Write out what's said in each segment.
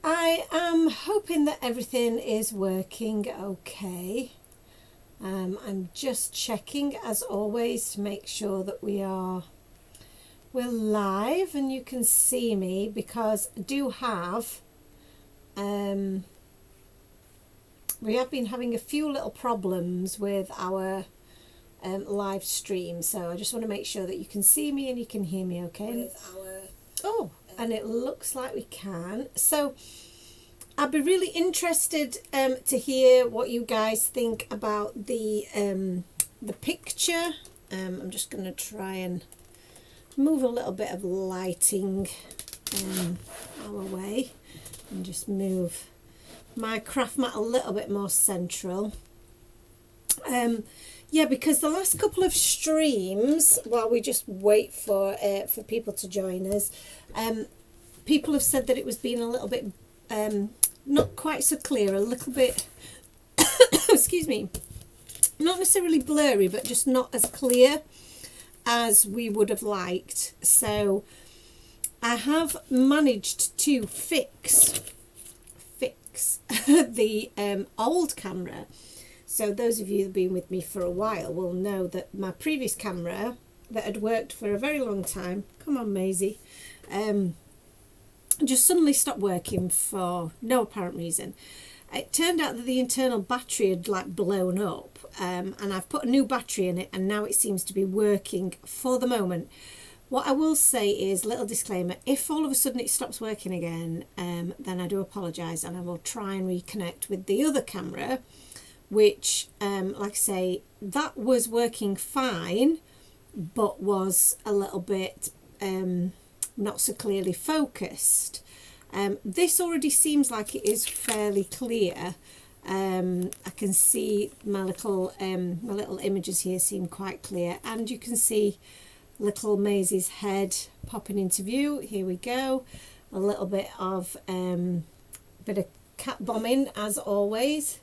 I am hoping that everything is working okay. I'm just checking as always to make sure that we're live and you can see me, because I do have we have been having a few little problems with our live stream, so I just want to make sure that you can see me and you can hear me okay. And it looks like we can. So I'd be really interested to hear what you guys think about the picture. I'm just going to try and move a little bit of lighting our way and just move my craft mat a little bit more central. Yeah, because the last couple of streams, while we just wait for people to join us, people have said that it was being a little bit not quite so clear, a little bit excuse me, not necessarily blurry, but just not as clear as we would have liked. So I have managed to fix the old camera. So those of you who've been with me for a while will know that my previous camera that had worked for a very long time, come on Maisie, just suddenly stopped working for no apparent reason. It turned out that the internal battery had blown up, and I've put a new battery in it, and now it seems to be working for the moment. What I will say is, little disclaimer, if all of a sudden it stops working again, then I do apologise, and I will try and reconnect with the other camera, which, like I say, that was working fine, but was a little bit not so clearly focused. This already seems like it is fairly clear. I can see my little images here seem quite clear, and you can see little Maisie's head popping into view. Here we go. A little bit of cat bombing as always.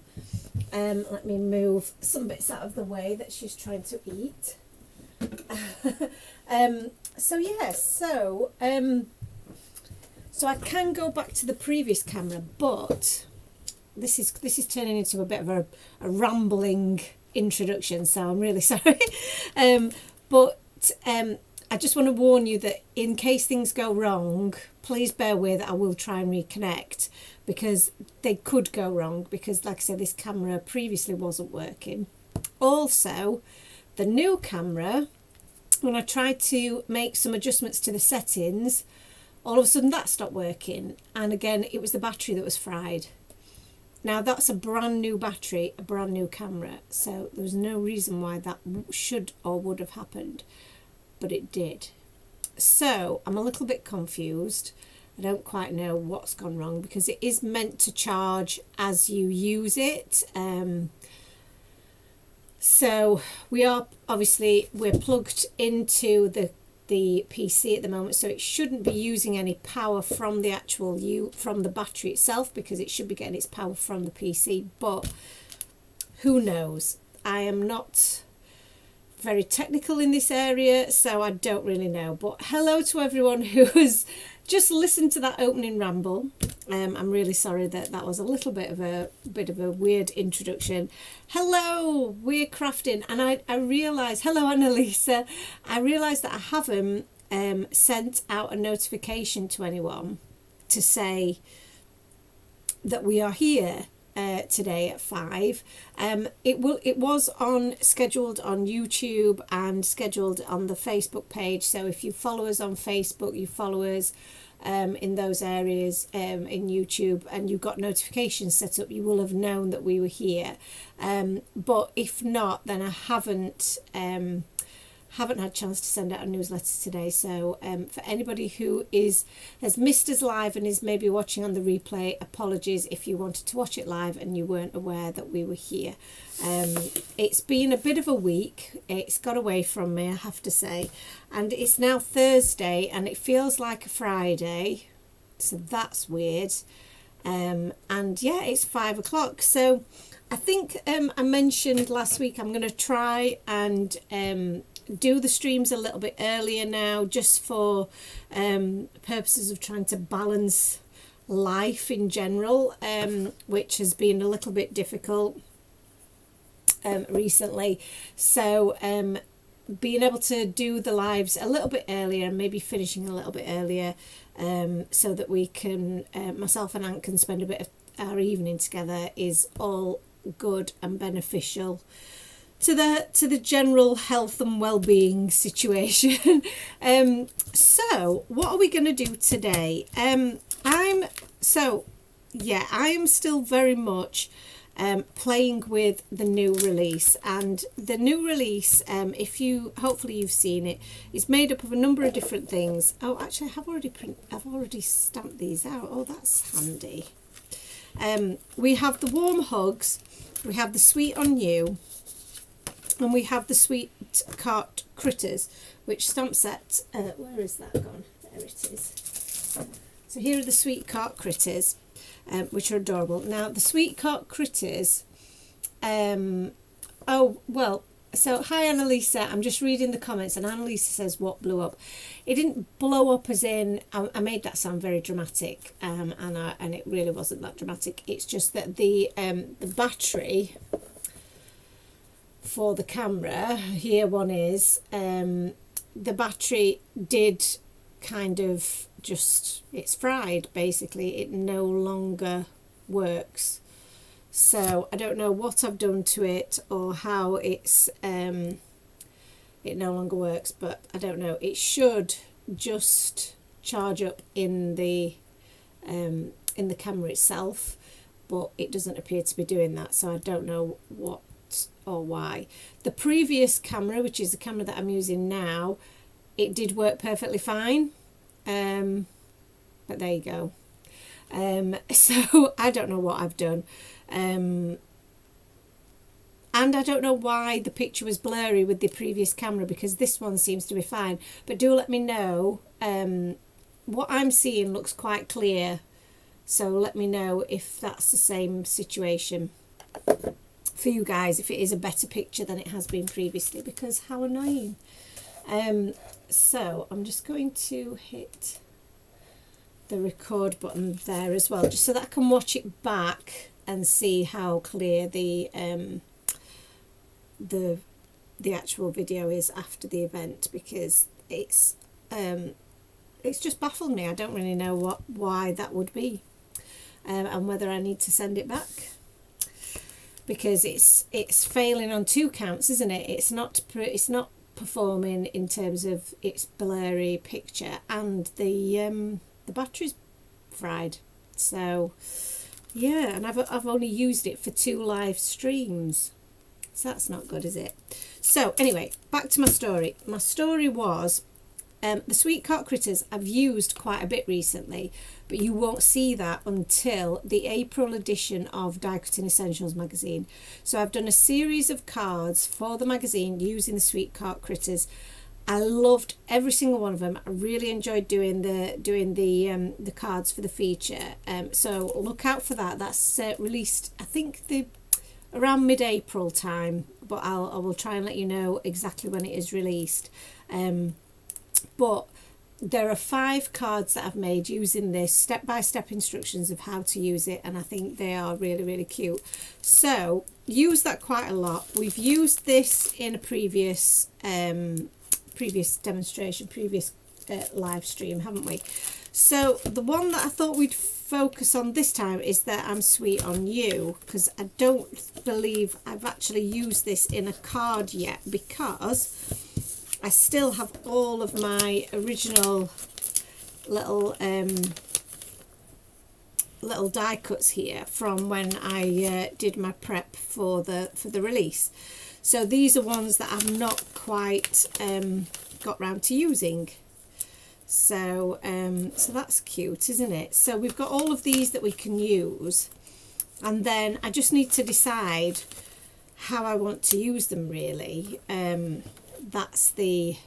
Let me move some bits out of the way that she's trying to eat. So I can go back to the previous camera, but this is turning into a bit of a rambling introduction, so I'm really sorry. But I just want to warn you that in case things go wrong, please bear with. I will try and reconnect, because they could go wrong, because like I said, this camera previously wasn't working. Also, the new camera, when I tried to make some adjustments to the settings, all of a sudden that stopped working, and again it was the battery that was fried. Now that's a brand new battery, a brand new camera, so there was no reason why that should or would have happened, but it did. So I'm a little bit confused. I don't quite know what's gone wrong, because it is meant to charge as you use it. So we're plugged into the PC at the moment, so it shouldn't be using any power from the from the battery itself, because it should be getting its power from the PC. But who knows? I am not very technical in this area, so I don't really know. But hello to everyone who has just listened to that opening ramble. I'm really sorry that was a little bit of a weird introduction. Hello, we're crafting, and I realised, hello Annalisa, I realised that I haven't sent out a notification to anyone to say that we are here today at 5. It was scheduled on YouTube and scheduled on the Facebook page, so if you follow us on Facebook, you follow us in those areas in YouTube, and you got notifications set up, you will have known that we were here. But if not, then I haven't had a chance to send out a newsletter today. So for anybody who has missed us live and is maybe watching on the replay, apologies if you wanted to watch it live and you weren't aware that we were here. It's been a bit of a week. It's got away from me, I have to say, and it's now Thursday and it feels like a Friday, so that's weird. And yeah, it's 5 o'clock. So I think I mentioned last week I'm going to try and do the streams a little bit earlier now, just for purposes of trying to balance life in general, which has been a little bit difficult recently. So being able to do the lives a little bit earlier, maybe finishing a little bit earlier, so that we can, myself and Ant can spend a bit of our evening together, is all good and beneficial to the general health and well-being situation. So what are we going to do today? I am still very much playing with the new release, and the new release, hopefully you've seen it, is made up of a number of different things. Oh, actually, I've already stamped these out. Oh, that's handy. We have the warm hugs, we have the sweet on you, and we have the sweet cart critters, which stamp set, where is that gone? There it is. So here are the sweet cart critters, which are adorable. Now the sweet cart critters, so hi Annalisa, I'm just reading the comments, and Annalisa says, what blew up? It didn't blow up as in, I made that sound very dramatic, and it really wasn't that dramatic. It's just that the battery for the camera, here one is, the battery did kind of just, it's fried basically, it no longer works. So I don't know what I've done to it or how it's it no longer works, but I don't know. It should just charge up in the camera itself, but it doesn't appear to be doing that, so I don't know what or why. The previous camera, which is the camera that I'm using now, it did work perfectly fine, but there you go. So I don't know what I've done, and I don't know why the picture was blurry with the previous camera, because this one seems to be fine. But do let me know. What I'm seeing looks quite clear, so let me know if that's the same situation for you guys, if it is a better picture than it has been previously, because how annoying. So I'm just going to hit the record button there as well, just so that I can watch it back and see how clear the actual video is after the event, because it's just baffled me. I don't really know why that would be, and whether I need to send it back, because it's failing on two counts, isn't it? It's not performing in terms of its blurry picture, and the battery's fried. So yeah, and I've only used it for 2 live streams, so that's not good, is it? So anyway, back to my story. My story was, the sweet cart critters I've used quite a bit recently, but you won't see that until the April edition of Die Cutting Essentials magazine. So I've done a series of cards for the magazine using the sweet cart critters. I loved every single one of them. I really enjoyed doing the cards for the feature. So look out for that. That's released, I think, around mid-April time, but I will try and let you know exactly when it is released. But there are 5 cards that I've made using this step-by-step instructions of how to use it, and I think they are really, really cute. So use that quite a lot. We've used this in a previous demonstration, previous live stream, haven't we? So the one that I thought we'd focus on this time is that I'm Sweet on You, because I don't believe I've actually used this in a card yet, because I still have all of my original little die cuts here from when I did my prep for the release. So these are ones that I've not quite got round to using. So so that's cute, isn't it? So we've got all of these that we can use, and then I just need to decide how I want to use them, really. That's the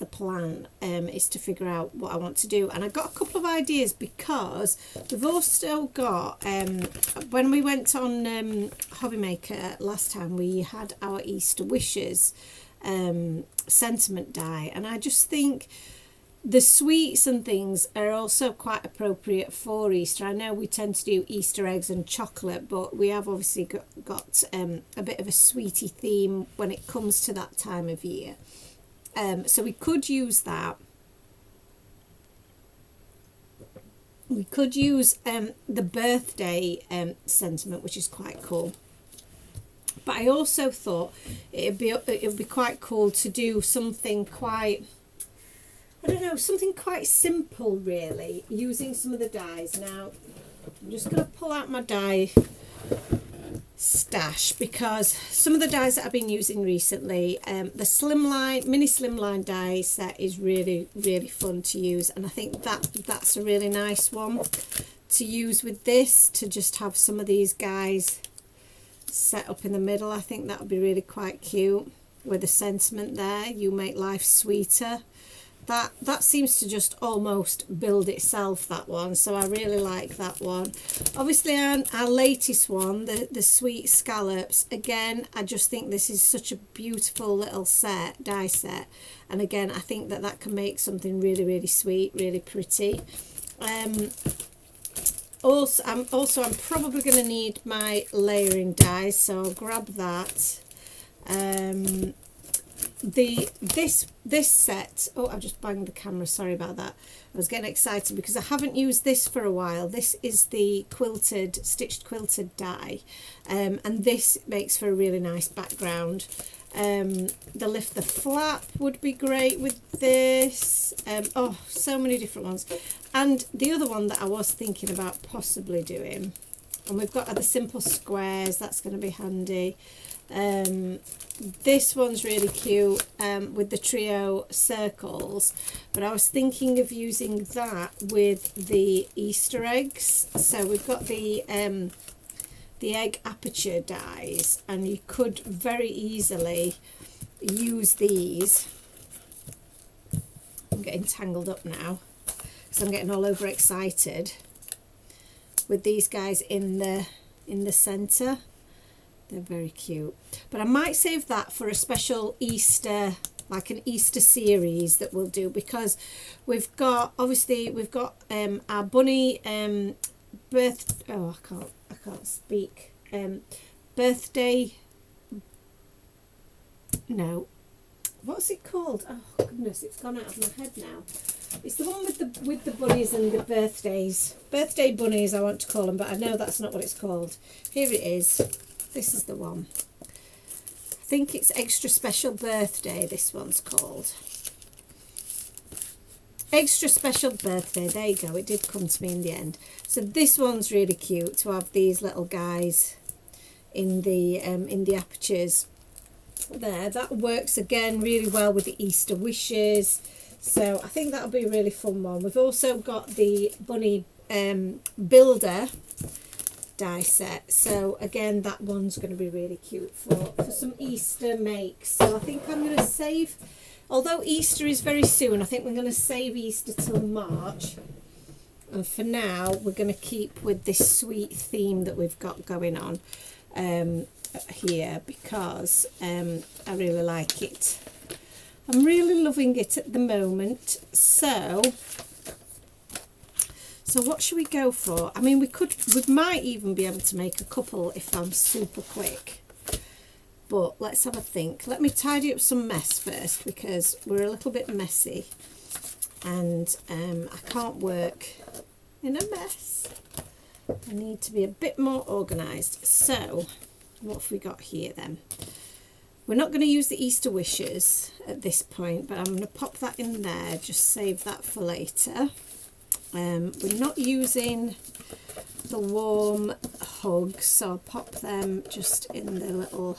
plan, is to figure out what I want to do. And I got a couple of ideas, because we've also got, when we went on Hobby Maker last time, we had our Easter wishes sentiment die, and I just think the sweets and things are also quite appropriate for Easter. I know we tend to do Easter eggs and chocolate, but we have obviously got a bit of a sweetie theme when it comes to that time of year. So we could use that. We could use the birthday sentiment, which is quite cool. But I also thought it would be quite cool to do something quite, I don't know, something quite simple really, using some of the dies. Now, I'm just going to pull out my die stash, because some of the dies that I've been using recently, the slimline, mini slimline die set is really, really fun to use. And I think that's a really nice one to use with this, to just have some of these guys set up in the middle. I think that would be really quite cute with the sentiment there, you make life sweeter. That seems to just almost build itself, that one, so I really like that one. Obviously our latest one, the sweet scallops, again I just think this is such a beautiful little set, die set, and again I think that can make something really, really sweet, really pretty. I'm probably going to need my layering dies, so I'll grab that. This set, oh, I've just banged the camera, sorry about that. I was getting excited because I haven't used this for a while. This is the stitched quilted die, and this makes for a really nice background. The lift the flap would be great with this. Oh, so many different ones. And the other one that I was thinking about possibly doing, and we've got the simple squares, that's going to be handy. This one's really cute with the trio circles, but I was thinking of using that with the Easter eggs. So we've got the egg aperture dies, and you could very easily use these. I'm getting tangled up now because I'm getting all over excited with these guys in the center. They're very cute, but I might save that for a special Easter, like an Easter series that we'll do, because we've got our bunny I can't speak, birthday, no, what's it called? Oh goodness, it's gone out of my head now. It's the one with the bunnies and the birthday bunnies I want to call them, but I know that's not what it's called. Here it is. This is the one. I think it's Extra Special Birthday, this one's called. Extra Special Birthday, there you go, it did come to me in the end. So this one's really cute to have these little guys in the apertures there. That works again really well with the Easter wishes. So I think that'll be a really fun one. We've also got the bunny builder die set, so again that one's going to be really cute for some Easter makes. So I think I'm going to save, although Easter is very soon, I think we're going to save Easter till March, and for now we're going to keep with this sweet theme that we've got going on here, because I really like it. I'm really loving it at the moment. So what should we go for? I mean, we might even be able to make a couple if I'm super quick. But let's have a think. Let me tidy up some mess first, because we're a little bit messy. And I can't work in a mess. I need to be a bit more organised. So what have we got here then? We're not going to use the Easter wishes at this point, but I'm going to pop that in there, just save that for later. We're not using the warm hugs, so I'll pop them just in my little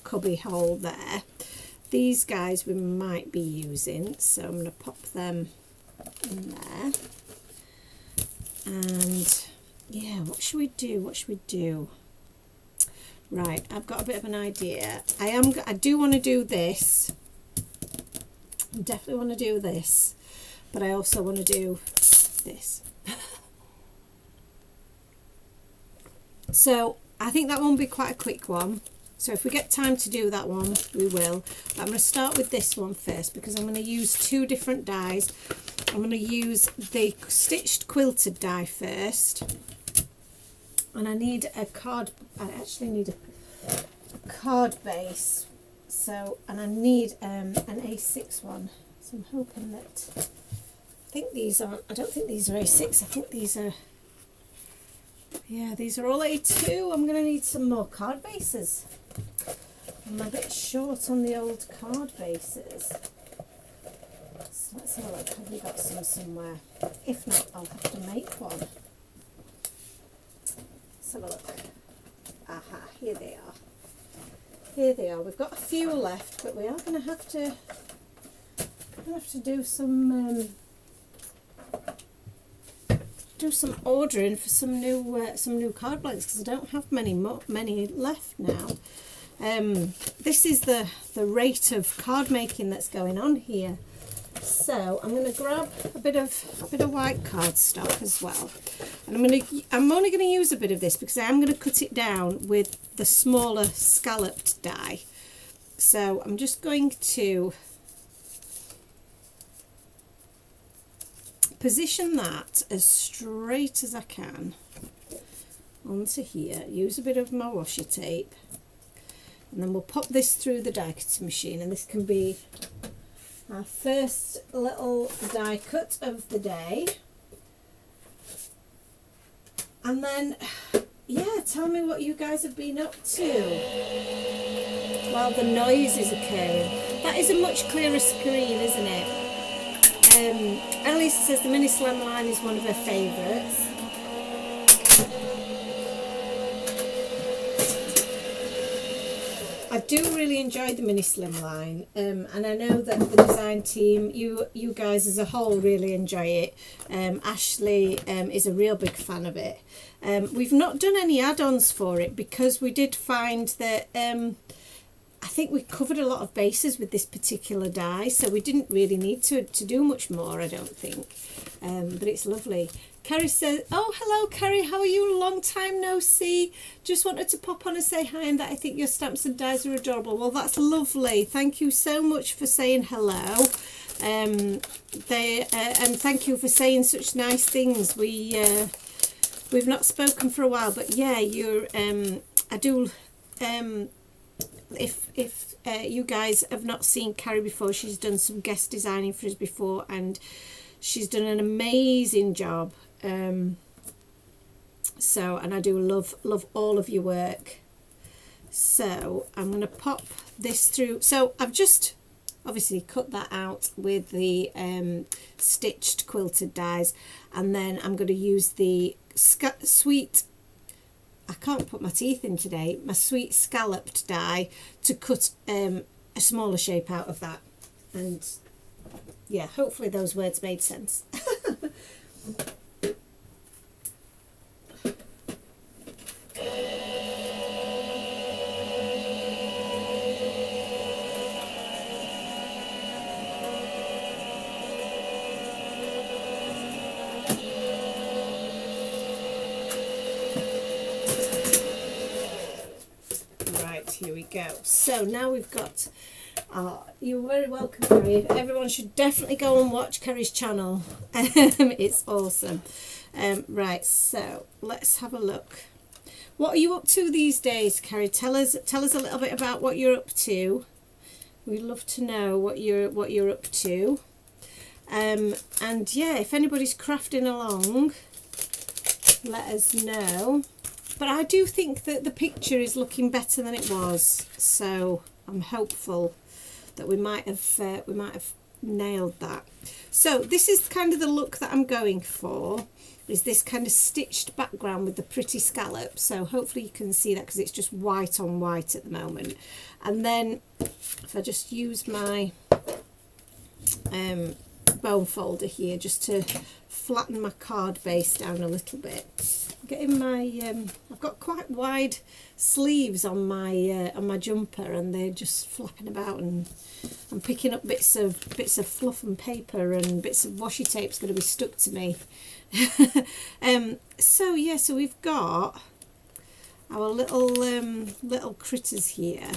cubby hole there. These guys we might be using, so I'm going to pop them in there. And yeah, what should we do? Right, I've got a bit of an idea. I do want to do this. I definitely want to do this, but I also want to do this. So I think that one will be quite a quick one. So if we get time to do that one, we will. But I'm going to start with this one first, because I'm going to use two different dies. I'm going to use the stitched quilted die first, and I need a card. I actually need a card base. So, and I need an A6 one. So I'm hoping that, I think these aren't, I don't think these are A6. I think these are, yeah, these are all A2. I'm going to need some more card bases. I'm a bit short on the old card bases. So let's have a look. Have we got some somewhere? If not, I'll have to make one. Let's have a look. Aha, here they are. Here they are. We've got a few left, but we are going to have to do some ordering for some new card blanks, because I don't have many left now. This is the rate of card making that's going on here. So I'm going to grab a bit of white cardstock as well, and I'm only going to use a bit of this because I am going to cut it down with the smaller scalloped die. So I'm just going to position that as straight as I can onto here. Use a bit of my washi tape, and then we'll pop this through the die cutting machine, and this can be our first little die cut of the day. And then, yeah, tell me what you guys have been up to while the noise is occurring. That is a much clearer screen, isn't it? Annalisa says the mini slim line is one of her favourites. I do really enjoy the mini slim line, and I know that the design team, you guys as a whole, really enjoy it. Ashley is a real big fan of it. We've not done any add-ons for it because we did find that I think we covered a lot of bases with this particular die, so we didn't really need to do much more, I don't think. But it's lovely. Carrie says, oh, hello, Carrie, how are you? Long time no see. Just wanted to pop on and say hi, and that I think your stamps and dies are adorable. Well, that's lovely. Thank you so much for saying hello. And thank you for saying such nice things. We've not spoken for a while, but yeah, you're, I do, if you guys have not seen Carrie before, she's done some guest designing for us before, and she's done an amazing job. So, and I do love all of your work. So I'm going to pop this through. So I've just obviously cut that out with the stitched quilted dies, and then I'm going to use the sweet, I can't put my teeth in today, my sweet scalloped die to cut a smaller shape out of that. And yeah, hopefully those words made sense. Here we go. So now we've got, you're very welcome, Carrie. Everyone should definitely go and watch Carrie's channel. It's awesome. Right, so let's have a look. What are you up to these days, Carrie? Tell us a little bit about what you're up to. We'd love to know what you're up to. And yeah, if anybody's crafting along, let us know. But I do think that the picture is looking better than it was, so I'm hopeful that we might have nailed that. So this is kind of the look that I'm going for, is this kind of stitched background with the pretty scallop. So hopefully you can see that because it's just white on white at the moment. And then if I just use my bone folder here just to flatten my card base down a little bit. Getting my I've got quite wide sleeves on my jumper, and they're just flapping about, and I'm picking up bits of fluff and paper, and bits of washi tape's going to be stuck to me. So yeah, so we've got our little critters here.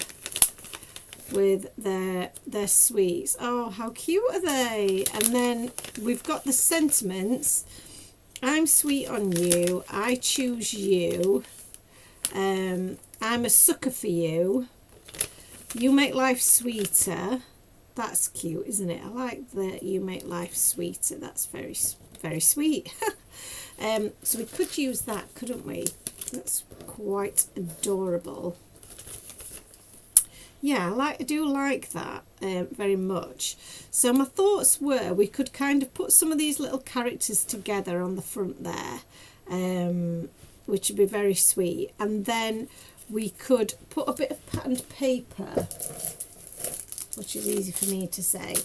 with their sweets. Oh, how cute are they? And then we've got the sentiments. I'm sweet on you. I choose you. I'm a sucker for you. You make life sweeter. That's cute, isn't it? I like that you make life sweeter. That's very, very sweet. So we could use that, couldn't we? That's quite adorable. Yeah, I do like that very much. So my thoughts were we could kind of put some of these little characters together on the front there, which would be very sweet. And then we could put a bit of patterned paper, which is easy for me to say,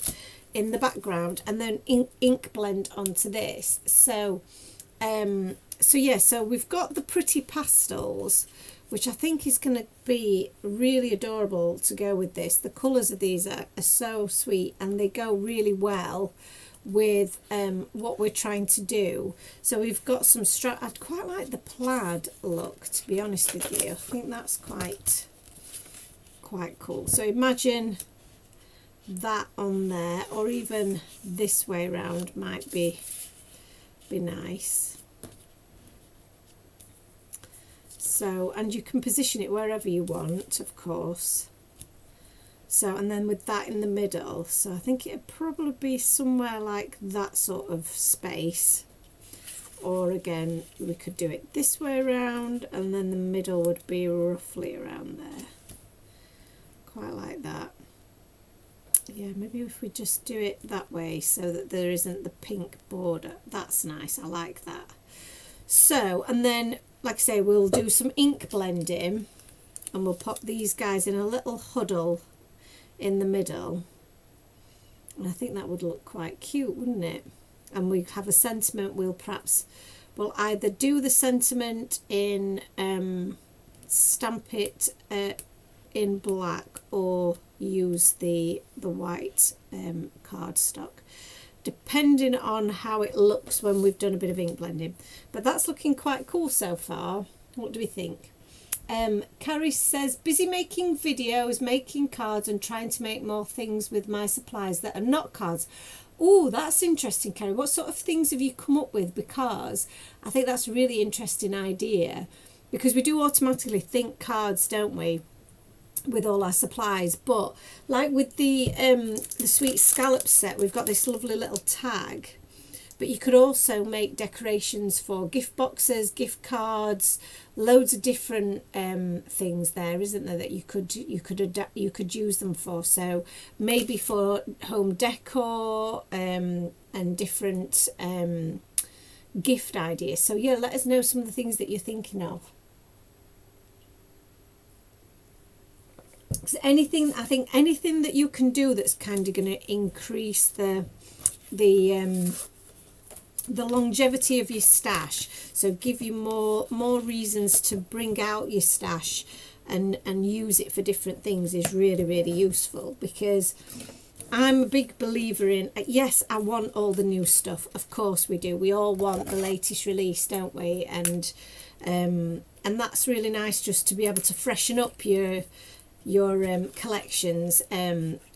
in the background, and then ink blend onto this. So so we've got the pretty pastels, which I think is going to be really adorable to go with this. The colours of these are so sweet, and they go really well with what we're trying to do. So we've got some I'd quite like the plaid look, to be honest with you. I think that's quite cool. So imagine that on there, or even this way around might be nice. So, and you can position it wherever you want, of course. So, and then with that in the middle, so I think it'd probably be somewhere like that sort of space. Or again, we could do it this way around, and then the middle would be roughly around there. Quite like that. Yeah, maybe if we just do it that way so that there isn't the pink border. That's nice, I like that. So, and then, like I say, we'll do some ink blending, and we'll pop these guys in a little huddle in the middle. And I think that would look quite cute, wouldn't it? And we have a sentiment. We'll either do the sentiment in stamp it in black, or use the white cardstock, depending on how it looks when we've done a bit of ink blending. But that's looking quite cool so far. What do we think? Carrie says, busy making videos, making cards, and trying to make more things with my supplies that are not cards. Oh, that's interesting, Carrie. What sort of things have you come up with? Because I think that's a really interesting idea, because we do automatically think cards, don't we, with all our supplies. But like with the sweet scallop set, we've got this lovely little tag, but you could also make decorations for gift boxes, gift cards, loads of different things there, isn't there, that you could use them for. So maybe for home decor and different gift ideas. So yeah, let us know some of the things that you're thinking of. So anything that you can do that's kind of going to increase the longevity of your stash, so give you more reasons to bring out your stash and use it for different things, is really, really useful. Because I'm a big believer in, yes, I want all the new stuff, of course we do, we all want the latest release, don't we? And that's really nice, just to be able to freshen up your collections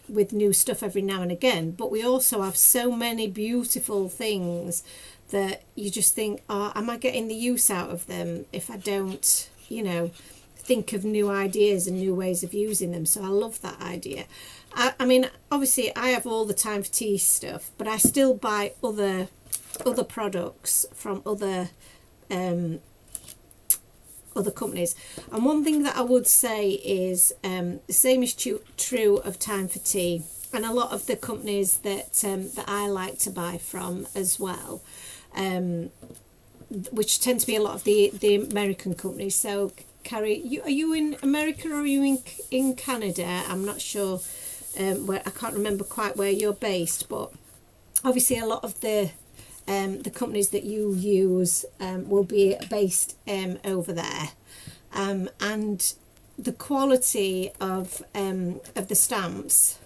with new stuff every now and again. But we also have so many beautiful things that you just think, oh, am I getting the use out of them if I don't, think of new ideas and new ways of using them? So I love that idea. I mean, obviously I have all the Time for Tea stuff, but I still buy other products from other companies. And one thing that I would say is the same is true of Time for Tea, and a lot of the companies that I like to buy from as well, which tend to be a lot of the American companies. So Carrie, are you in America or are you in Canada? I'm not sure where, I can't remember quite where you're based, but obviously a lot of the companies that you use will be based over there, and the quality of the stamps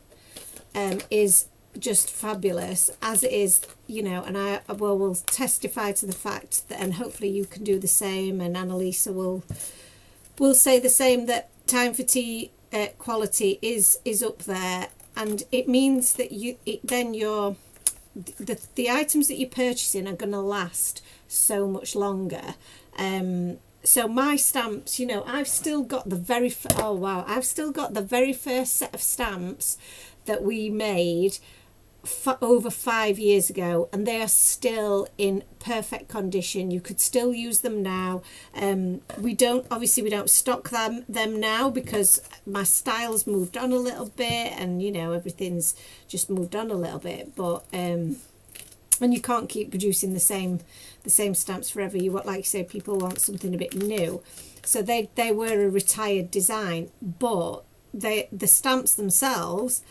is just fabulous, as it is, and I will testify to the fact that, and hopefully you can do the same, and Annalisa will say the same, that Time for Tea quality is up there, and it means that then your the items that you're purchasing are going to last so much longer. So my stamps, you know, I've still got the I've still got the very first set of stamps that we made over 5 years ago, and they are still in perfect condition. You could still use them now. We don't stock them now because my style's moved on a little bit, and you know, everything's just moved on a little bit, but and you can't keep producing the same stamps forever. Like you say, people want something a bit new, so they were a retired design, but the stamps themselves,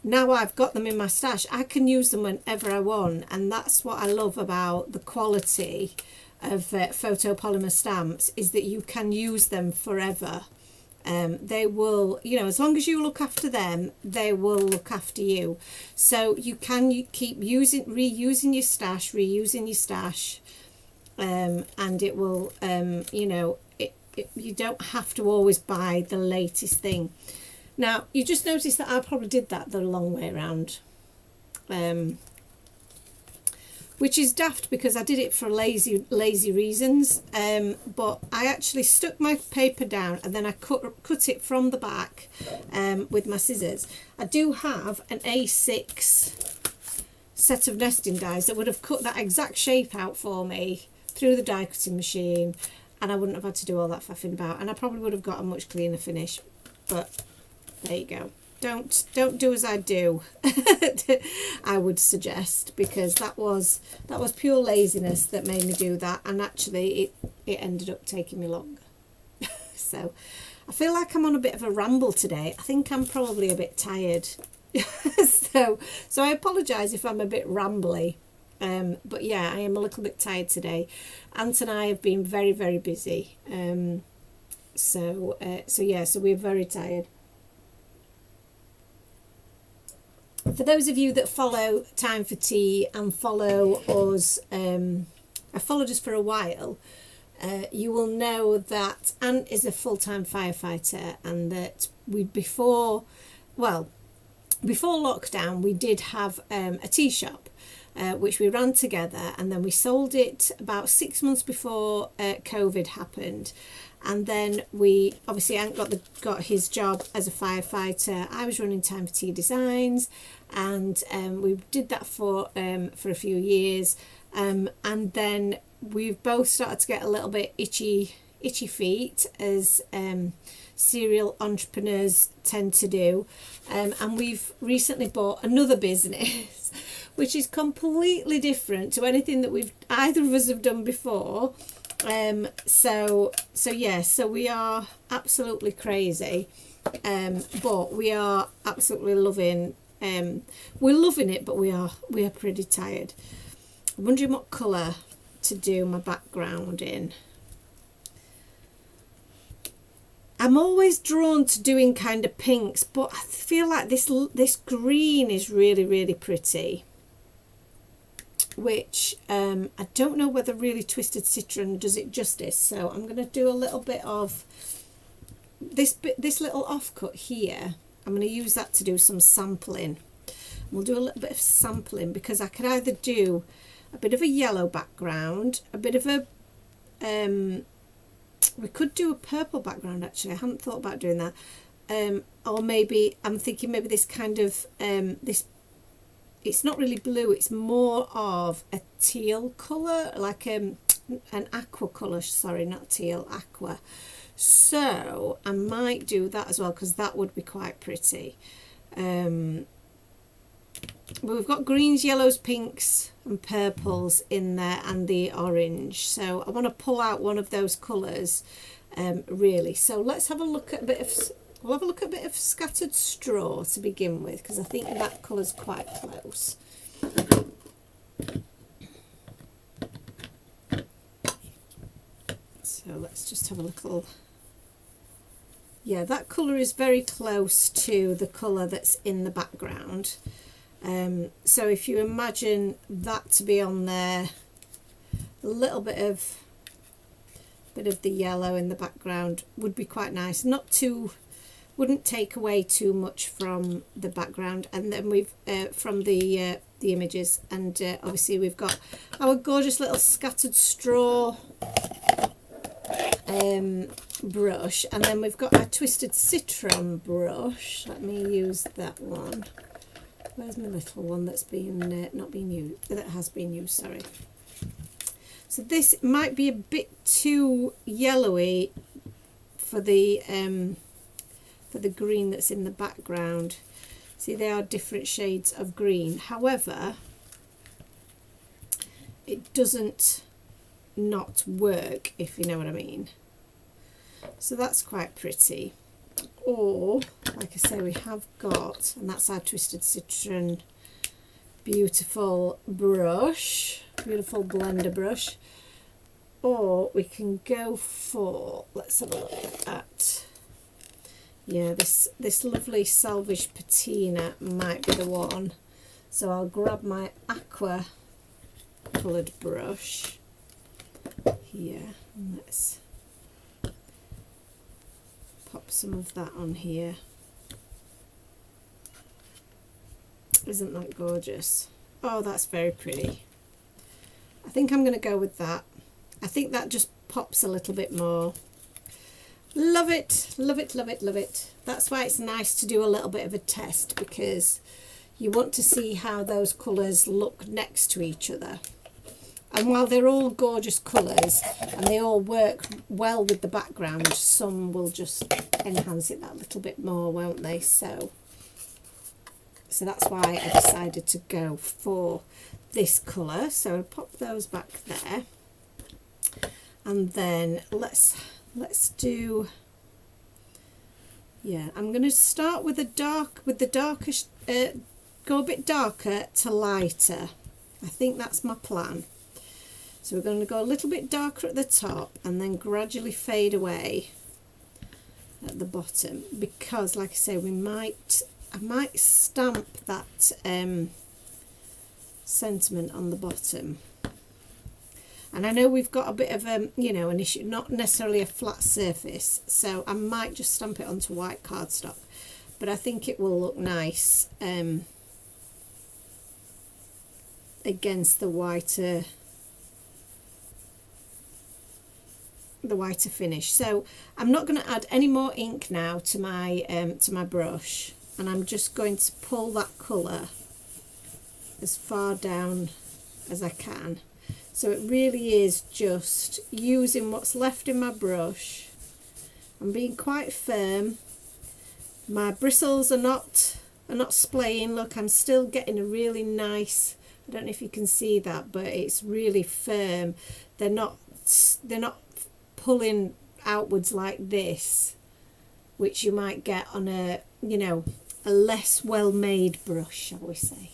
now I've got them in my stash, I can use them whenever I want, and that's what I love about the quality of photopolymer stamps, is that you can use them forever. They will, you know, as long as you look after them, they will look after you. So you can keep reusing your stash, and it will, you know, you don't have to always buy the latest thing. Now, you just noticed that I probably did that the long way around, which is daft because I did it for lazy reasons, but I actually stuck my paper down and then I cut it from the back with my scissors. I do have an A6 set of nesting dies that would have cut that exact shape out for me through the die cutting machine, and I wouldn't have had to do all that faffing about, and I probably would have got a much cleaner finish. But there you go. Don't do as I do. I would suggest, because that was pure laziness that made me do that, and actually it ended up taking me longer. So I feel like I'm on a bit of a ramble today. I think I'm probably a bit tired. so I apologise if I'm a bit rambly. But yeah, I am a little bit tired today. Ant and I have been very, very busy. So we're very tired. For those of you that follow Time for Tea and follow us, I followed us for a while, you will know that Ant is a full-time firefighter, and that before lockdown we did have a tea shop, which we ran together, and then we sold it about 6 months before COVID happened. And then Ant got his job as a firefighter. I was running Time for Tea Designs, and we did that for a few years. And then we've both started to get a little bit itchy feet, as serial entrepreneurs tend to do. And we've recently bought another business, which is completely different to anything that either of us have done before. So we are absolutely crazy, but we are absolutely loving. We're loving it, but we are pretty tired. I'm wondering what colour to do my background in. I'm always drawn to doing kind of pinks, but I feel like this green is really, really pretty, which I don't know whether really Twisted Citron does it justice. So I'm going to do a little bit of this little offcut here. I'm going to use that to do some sampling. We'll do a little bit of sampling, because I could either do a bit of a yellow background, a bit of a we could do a purple background, actually. I hadn't thought about doing that, or maybe I'm thinking maybe this kind of this, it's not really blue, it's more of a teal colour, like an aqua colour, sorry, not teal, aqua. So I might do that as well, because that would be quite pretty. But we've got greens, yellows, pinks and purples in there, and the orange. So I want to pull out one of those colours, really. So let's have a look at a bit of Scattered Straw to begin with, because I think that colour's quite close. So let's just have a little. Yeah, that colour is very close to the colour that's in the background. So if you imagine that to be on there, a little bit of the yellow in the background would be quite nice. Not too wouldn't take away too much from the background. And then we've from the images, and obviously we've got our gorgeous little scattered straw brush, and then we've got our twisted citron brush. Let me use that one. Where's my little one that's been not been used, that has been used, sorry. So this might be a bit too yellowy for the green that's in the background. See, they are different shades of green. However, it doesn't not work, if you know what I mean. So that's quite pretty. Or, like I say, we have got, and that's our twisted citron beautiful brush, beautiful blender brush. Or we can go for, let's have a look at, yeah, this lovely Salvage Patina might be the one. So I'll grab my aqua coloured brush here, and let's pop some of that on here. Isn't that gorgeous? Oh, that's very pretty. I think I'm going to go with that. I think that just pops a little bit more. Love it, love it, love it, love it. That's why it's nice to do a little bit of a test, because you want to see how those colours look next to each other. And while they're all gorgeous colours and they all work well with the background, some will just enhance it that little bit more, won't they? So that's why I decided to go for this colour. So I'll pop those back there. And then let's do, yeah, I'm going to start with the darkest, go a bit darker to lighter. I think that's my plan. So we're going to go a little bit darker at the top and then gradually fade away at the bottom, because like I say, I might stamp that sentiment on the bottom. And I know we've got a bit of an issue, not necessarily a flat surface, so I might just stamp it onto white cardstock, but I think it will look nice against the whiter finish. So I'm not going to add any more ink now to my brush, and I'm just going to pull that colour as far down as I can. So it really is just using what's left in my brush. I'm being quite firm. My bristles are not splaying. Look, I'm still getting a really nice, I don't know if you can see that, but it's really firm. They're not pulling outwards like this, which you might get on a less well-made brush, shall we say.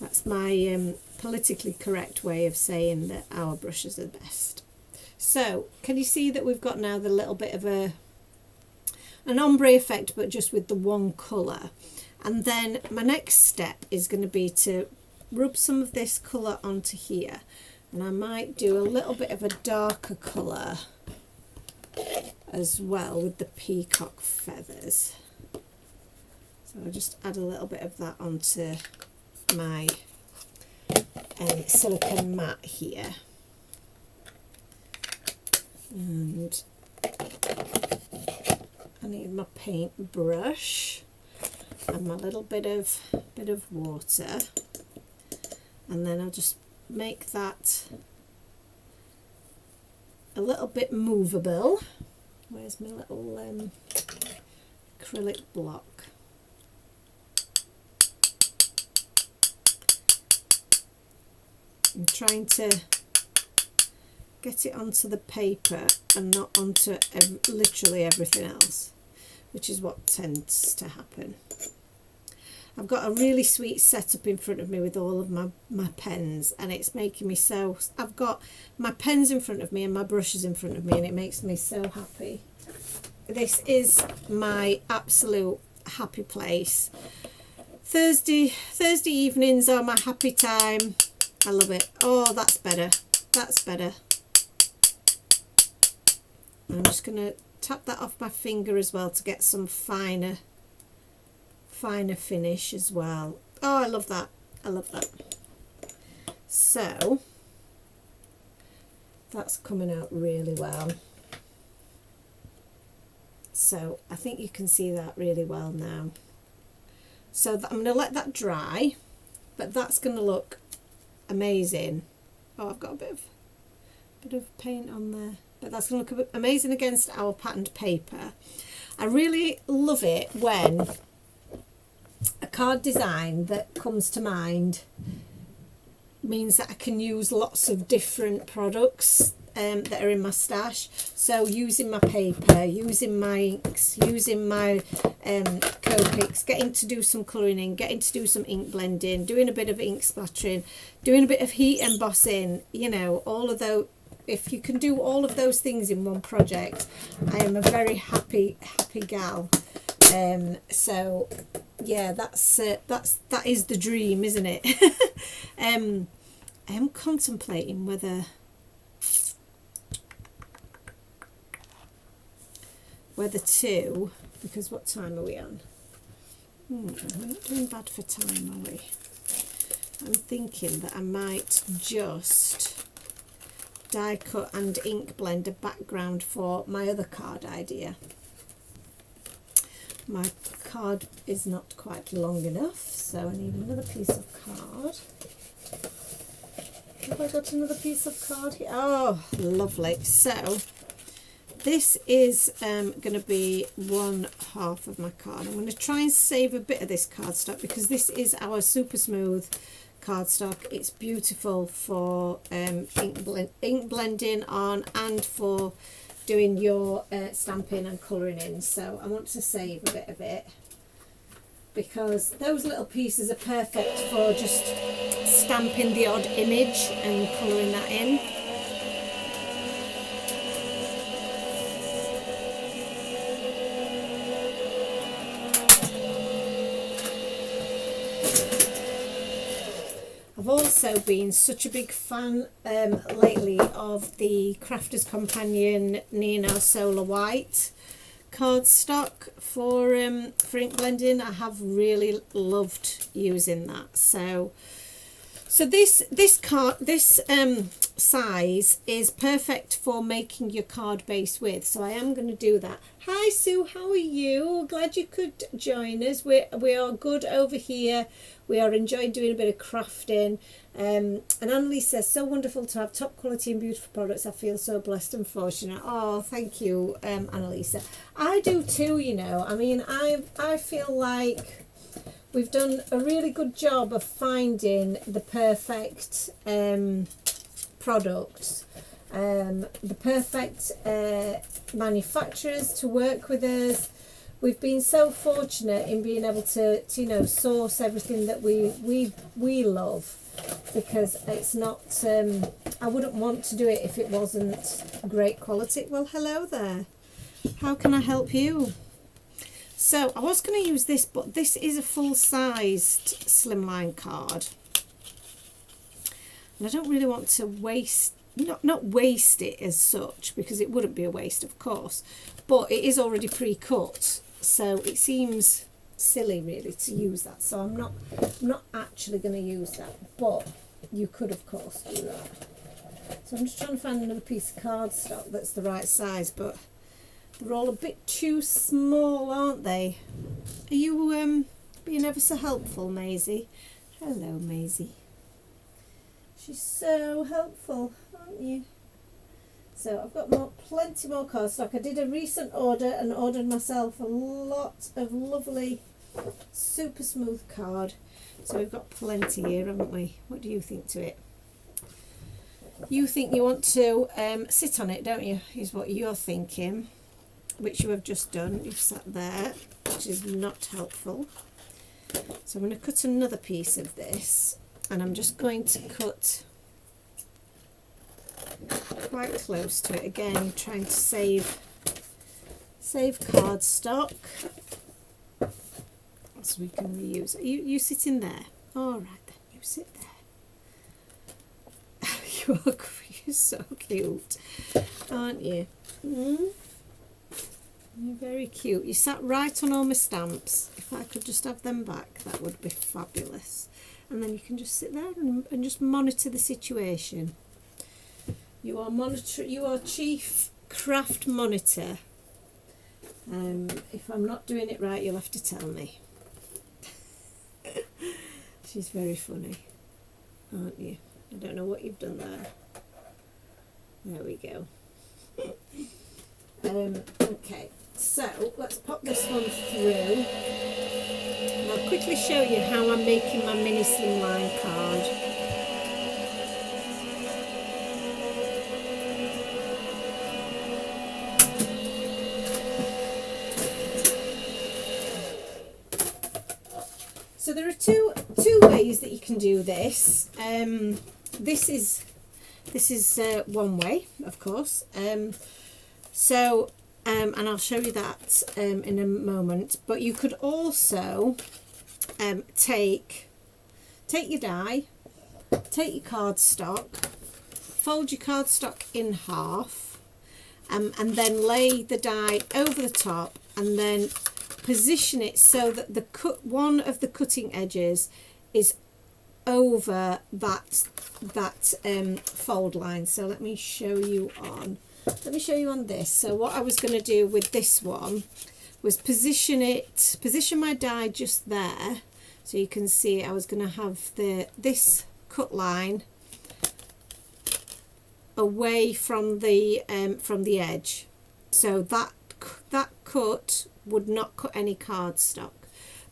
That's my politically correct way of saying that our brushes are best. So can you see that we've got now the little bit of an ombre effect, but just with the one colour? And then my next step is going to be to rub some of this colour onto here, and I might do a little bit of a darker colour as well with the peacock feathers. So I'll just add a little bit of that onto my silicone mat here, and I need my paint brush and my little bit of water, and then I'll just make that a little bit movable. Where's my little acrylic block? I'm trying to get it onto the paper and not onto literally everything else, which is what tends to happen. I've got a really sweet setup in front of me with all of my pens, and it's making me so, I've got my pens in front of me and my brushes in front of me, and it makes me so happy. This is my absolute happy place. Thursday evenings are my happy time. I love it. Oh, that's better. That's better. I'm just going to tap that off my finger as well to get some finer finish as well. Oh, I love that. I love that. So that's coming out really well. So I think you can see that really well now. So I'm going to let that dry, but that's going to look amazing. Oh, I've got a bit of paint on there, but that's going to look amazing against our patterned paper. I really love it when a card design that comes to mind means that I can use lots of different products that are in my stash. So using my paper, using my inks, using my Copics, getting to do some colouring in, getting to do some ink blending, doing a bit of ink splattering, doing a bit of heat embossing, you know, all of those. If you can do all of those things in one project, I am a very happy gal. So yeah, that is the dream, isn't it? I am contemplating whether to, because what time are we on? We're not doing bad for time, are we? I'm thinking that I might just die cut and ink blend a background for my other card idea. My card is not quite long enough, so I need another piece of card. Have I got another piece of card here? Oh, lovely. So this is going to be one half of my card. I'm going to try and save a bit of this cardstock because this is our super smooth cardstock. It's beautiful for ink blending on and for doing your stamping and colouring in. So I want to save a bit of it because those little pieces are perfect for just stamping the odd image and colouring that in. I've also been such a big fan lately of the Crafter's Companion Nino Solar White cardstock for ink blending. I have really loved using that. So this size is perfect for making your card base with. So I am going to do that. Hi Sue, how are you? Glad you could join us. We are good over here. We are enjoying doing a bit of crafting. And Annalise says, so wonderful to have top quality and beautiful products. I feel so blessed and fortunate. Oh, thank you, Annalisa. I do too, you know. I mean, I feel like we've done a really good job of finding the perfect products, the perfect manufacturers to work with us. We've been so fortunate in being able to you know, source everything that we love, because it's not I wouldn't want to do it if it wasn't great quality. Well, hello there. How can I help you? So I was going to use this, but this is a full-sized slimline card, and I don't really want to waste, not waste it as such, because it wouldn't be a waste, of course, but it is already pre-cut, so it seems silly really to use that. So I'm not actually going to use that, but you could of course do that. So I'm just trying to find another piece of cardstock that's the right size, but they're all a bit too small, aren't they? Are you being ever so helpful, Maisie? Hello, Maisie. She's so helpful, aren't you? So I've got plenty more cardstock. I did a recent order and ordered myself a lot of lovely, super smooth card. So we've got plenty here, haven't we? What do you think to it? You think you want to sit on it, don't you? Is what you're thinking, which you have just done. You've sat there, which is not helpful. So I'm going to cut another piece of this, and I'm just going to cut quite close to it again, trying to save cardstock so we can reuse it. You sit in there. All right then, you sit there. You're so cute, aren't you? You're very cute. You sat right on all my stamps. If I could just have them back, that would be fabulous. And then you can just sit there and just monitor the situation. You are chief craft monitor. If I'm not doing it right, you'll have to tell me. She's very funny, aren't you? I don't know what you've done there. There we go. Okay, so let's pop this one through. And I'll quickly show you how I'm making my mini slimline card. So there are two ways that you can do this. This is one way, of course. And I'll show you that in a moment. But you could also take your die, take your cardstock, fold your cardstock in half, and then lay the die over the top, and then position it so that one of the cutting edges is over that fold line. So let me show you on this. So what I was going to do with this one was position my die just there, so you can see I was going to have this cut line away from the edge, so that cut would not cut any cardstock,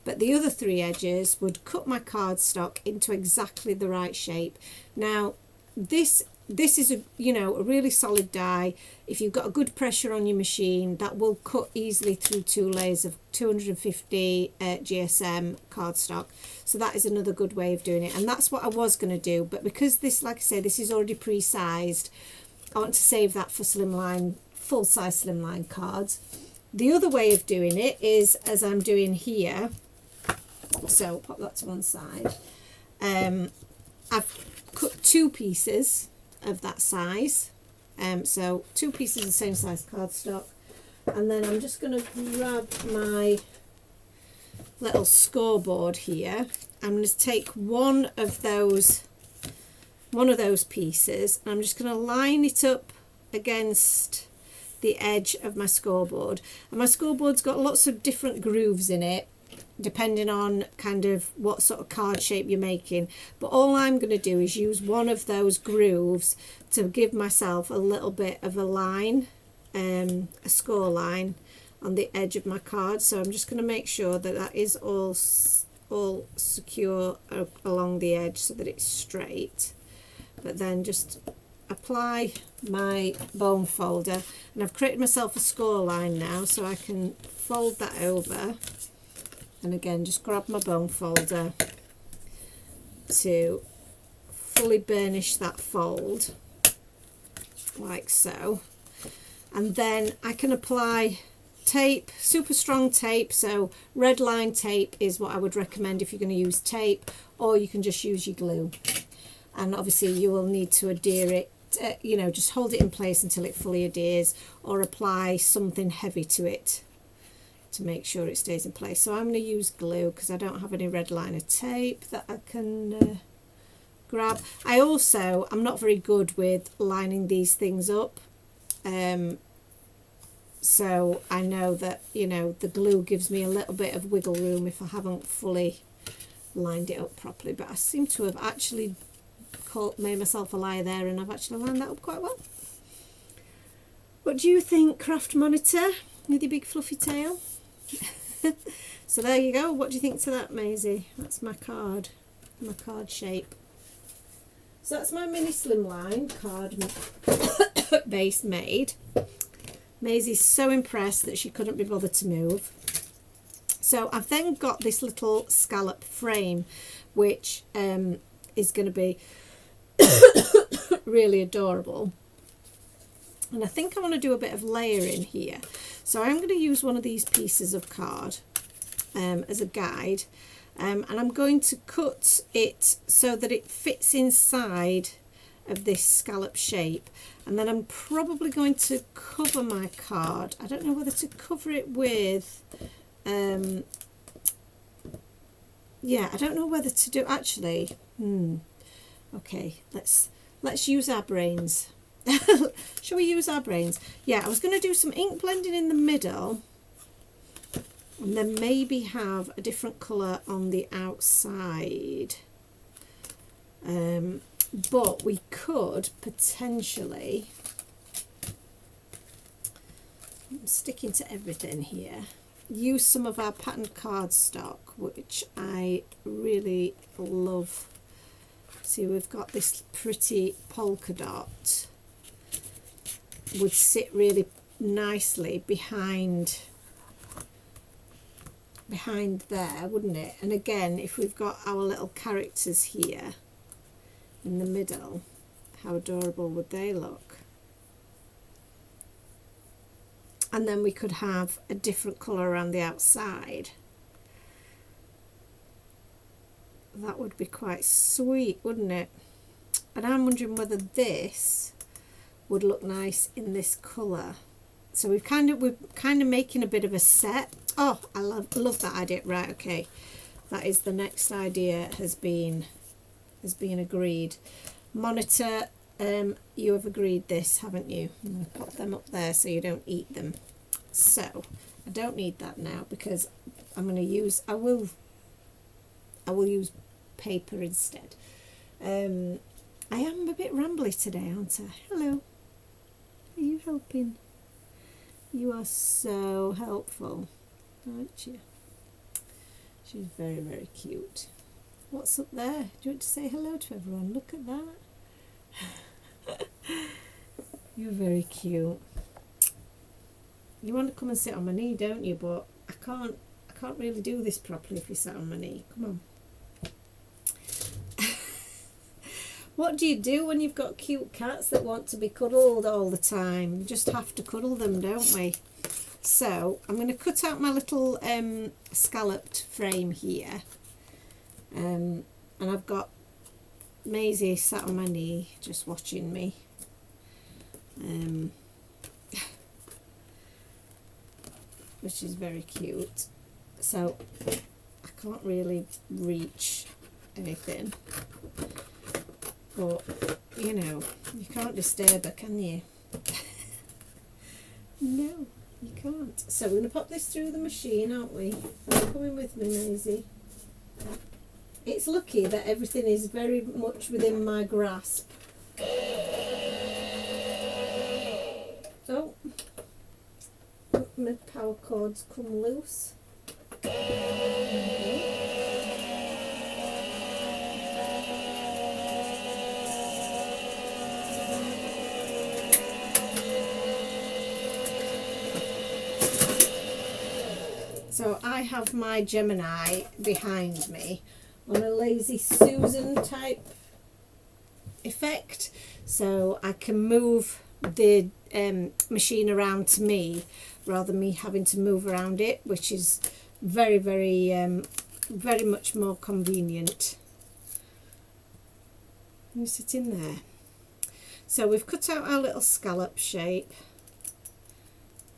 but the other three edges would cut my cardstock into exactly the right shape. Now this is a really solid die. If you've got a good pressure on your machine, that will cut easily through 2 layers of 250 GSM cardstock. So that is another good way of doing it, and that's what I was going to do, but because this, like I say, this is already pre-sized, I want to save that for slimline, full-size slimline cards. The other way of doing it is as I'm doing here. So pop that to one side. I've cut 2 pieces of that size, so 2 pieces of the same size cardstock, and then I'm just going to grab my little scoreboard here. I'm going to take one of those pieces, and I'm just going to line it up against the edge of my scoreboard, and my scoreboard's got lots of different grooves in it depending on kind of what sort of card shape you're making, but all I'm going to do is use one of those grooves to give myself a little bit of a line, a score line on the edge of my card. So I'm just going to make sure that that is all secure along the edge so that it's straight, but then just apply my bone folder, and I've created myself a score line now, so I can fold that over, and again just grab my bone folder to fully burnish that fold like so, and then I can apply tape, super strong tape. So red line tape is what I would recommend if you're going to use tape, or you can just use your glue, and obviously you will need to adhere it, just hold it in place until it fully adheres, or apply something heavy to it to make sure it stays in place. So I'm going to use glue because I don't have any red liner tape that I can grab. I'm not very good with lining these things up, so I know that the glue gives me a little bit of wiggle room if I haven't fully lined it up properly, but I seem to have actually made myself a liar there, and I've actually lined that up quite well. What do you think, Craft Monitor, with your big fluffy tail? So there you go. What do you think to that, Maisie? That's my card shape. So that's my mini slimline card base made. Maisie's so impressed that she couldn't be bothered to move. So I've then got this little scallop frame, which is going to be really adorable, and I think I want to do a bit of layering here. So I'm going to use one of these pieces of card as a guide, and I'm going to cut it so that it fits inside of this scallop shape, and then I'm probably going to cover my card. I don't know whether to cover it with yeah, I don't know whether to do actually. Okay, let's use our brains. Shall we use our brains? Yeah, I was going to do some ink blending in the middle and then maybe have a different colour on the outside. But we could potentially, I'm sticking to everything here, use some of our patterned cardstock, which I really love. See, we've got this pretty polka dot, would sit really nicely behind there, wouldn't it? And again, if we've got our little characters here in the middle, how adorable would they look? And then we could have a different colour around the outside. That would be quite sweet, wouldn't it? And I'm wondering whether this would look nice in this colour. So we're kind of making a bit of a set. Oh, I love that idea. Right, okay, that is the next idea has been agreed. Monitor, you have agreed this, haven't you? I'm going to pop them up there so you don't eat them. So I don't need that now because I'm going to use, I will use paper instead. I am a bit rambly today, aren't I? Hello, are you helping? You are so helpful, aren't you? She's very, very cute. What's up there? Do you want to say hello to everyone? Look at that. You're very cute. You want to come and sit on my knee, don't you? But I can't really do this properly if you sat on my knee. Come on. What do you do when you've got cute cats that want to be cuddled all the time? You just have to cuddle them, don't we? So I'm going to cut out my little scalloped frame here. And I've got Maisie sat on my knee just watching me. Which is very cute. So I can't really reach anything. But, you know, you can't disturb her, can you? No, you can't. So we're going to pop this through the machine, aren't we? Are you coming with me, Maisie? It's lucky that everything is very much within my grasp. Oh, my power cords come loose. Okay. So I have my Gemini behind me on a Lazy Susan type effect, so I can move the machine around to me rather than me having to move around it, which is very, very, very much more convenient. You sit in there. So we've cut out our little scallop shape.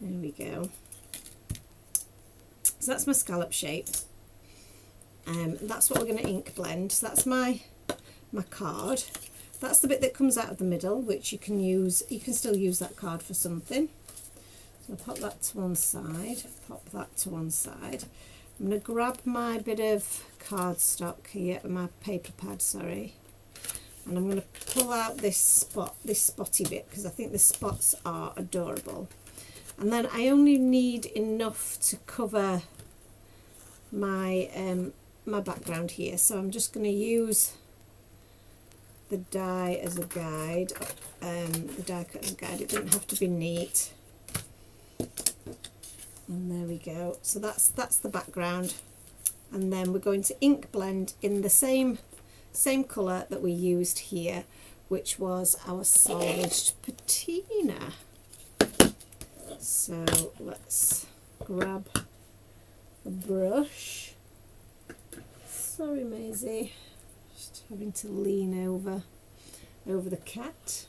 There we go. So that's my scallop shape. That's what we're going to ink blend. So that's my card. That's the bit that comes out of the middle, which you can use. You can still use that card for something. So I'll pop that to one side. Pop that to one side. I'm going to grab my bit of cardstock here, my paper pad, sorry, and I'm going to pull out this spotty bit because I think the spots are adorable. And then I only need enough to cover my my background here, so I'm just going to use the die as a guide, the die cut as a guide. It doesn't have to be neat. And there we go. So that's the background, and then we're going to ink blend in the same colour that we used here, which was our salvaged patina. So let's grab a brush. Sorry, Maisie, just having to lean over. over the cat.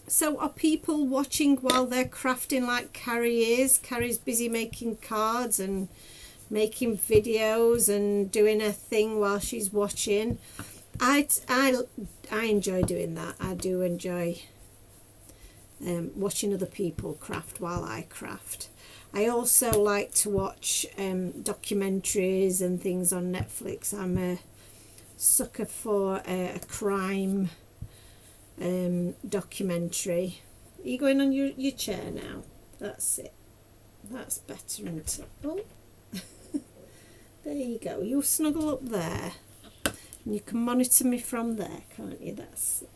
So are people watching while they're crafting like Carrie is? Carrie's busy making cards and making videos and doing her thing while she's watching. I enjoy doing that. I do enjoy watching other people craft while I craft. I also like to watch documentaries and things on Netflix. I'm a sucker for a crime documentary. Are you going on your chair now? That's it. That's better, isn't it? Oh, there you go. You snuggle up there. And you can monitor me from there, can't you? That's it.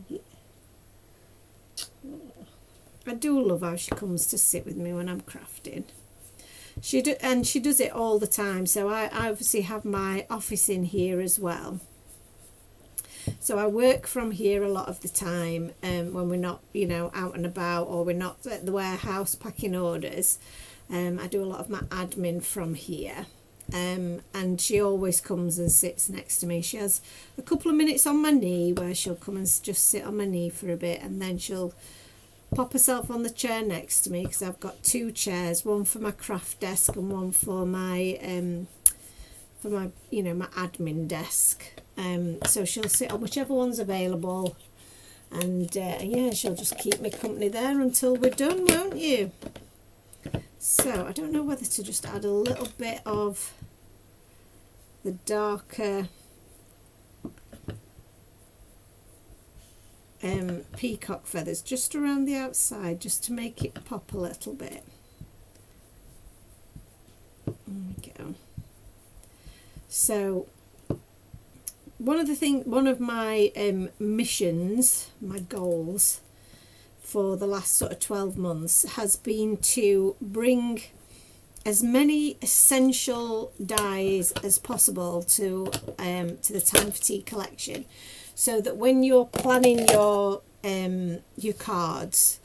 Yeah. I do love how she comes to sit with me when I'm crafting. She does it all the time. So I obviously have my office in here as well. So I work from here a lot of the time when we're not, you know, out and about, or we're not at the warehouse packing orders. I do a lot of my admin from here. And she always comes and sits next to me. She has a couple of minutes on my knee where she'll come and just sit on my knee for a bit, and then she'll pop herself on the chair next to me, because I've got two chairs, one for my craft desk and one for my you know, my admin desk. So she'll sit on whichever one's available, and yeah, she'll just keep me company there until we're done, won't you? So I don't know whether to just add a little bit of the darker peacock feathers just around the outside, just to make it pop a little bit. There we go. So one of my missions, my goals for the last sort of 12 months has been to bring as many essential dyes as possible to the T4TD collection, so that when you're planning your cards,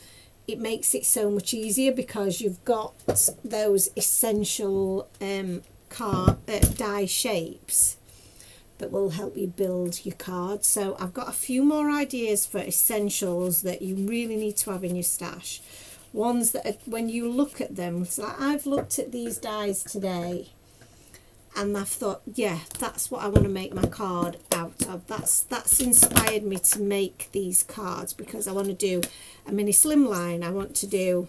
it makes it so much easier, because you've got those essential die shapes that will help you build your cards. So I've got a few more ideas for essentials that you really need to have in your stash. Ones that are, when you look at them, it's like, I've looked at these dies today and I've thought, yeah, that's what I want to make my card out of. That's inspired me to make these cards, because I want to do a mini slimline. I want to do,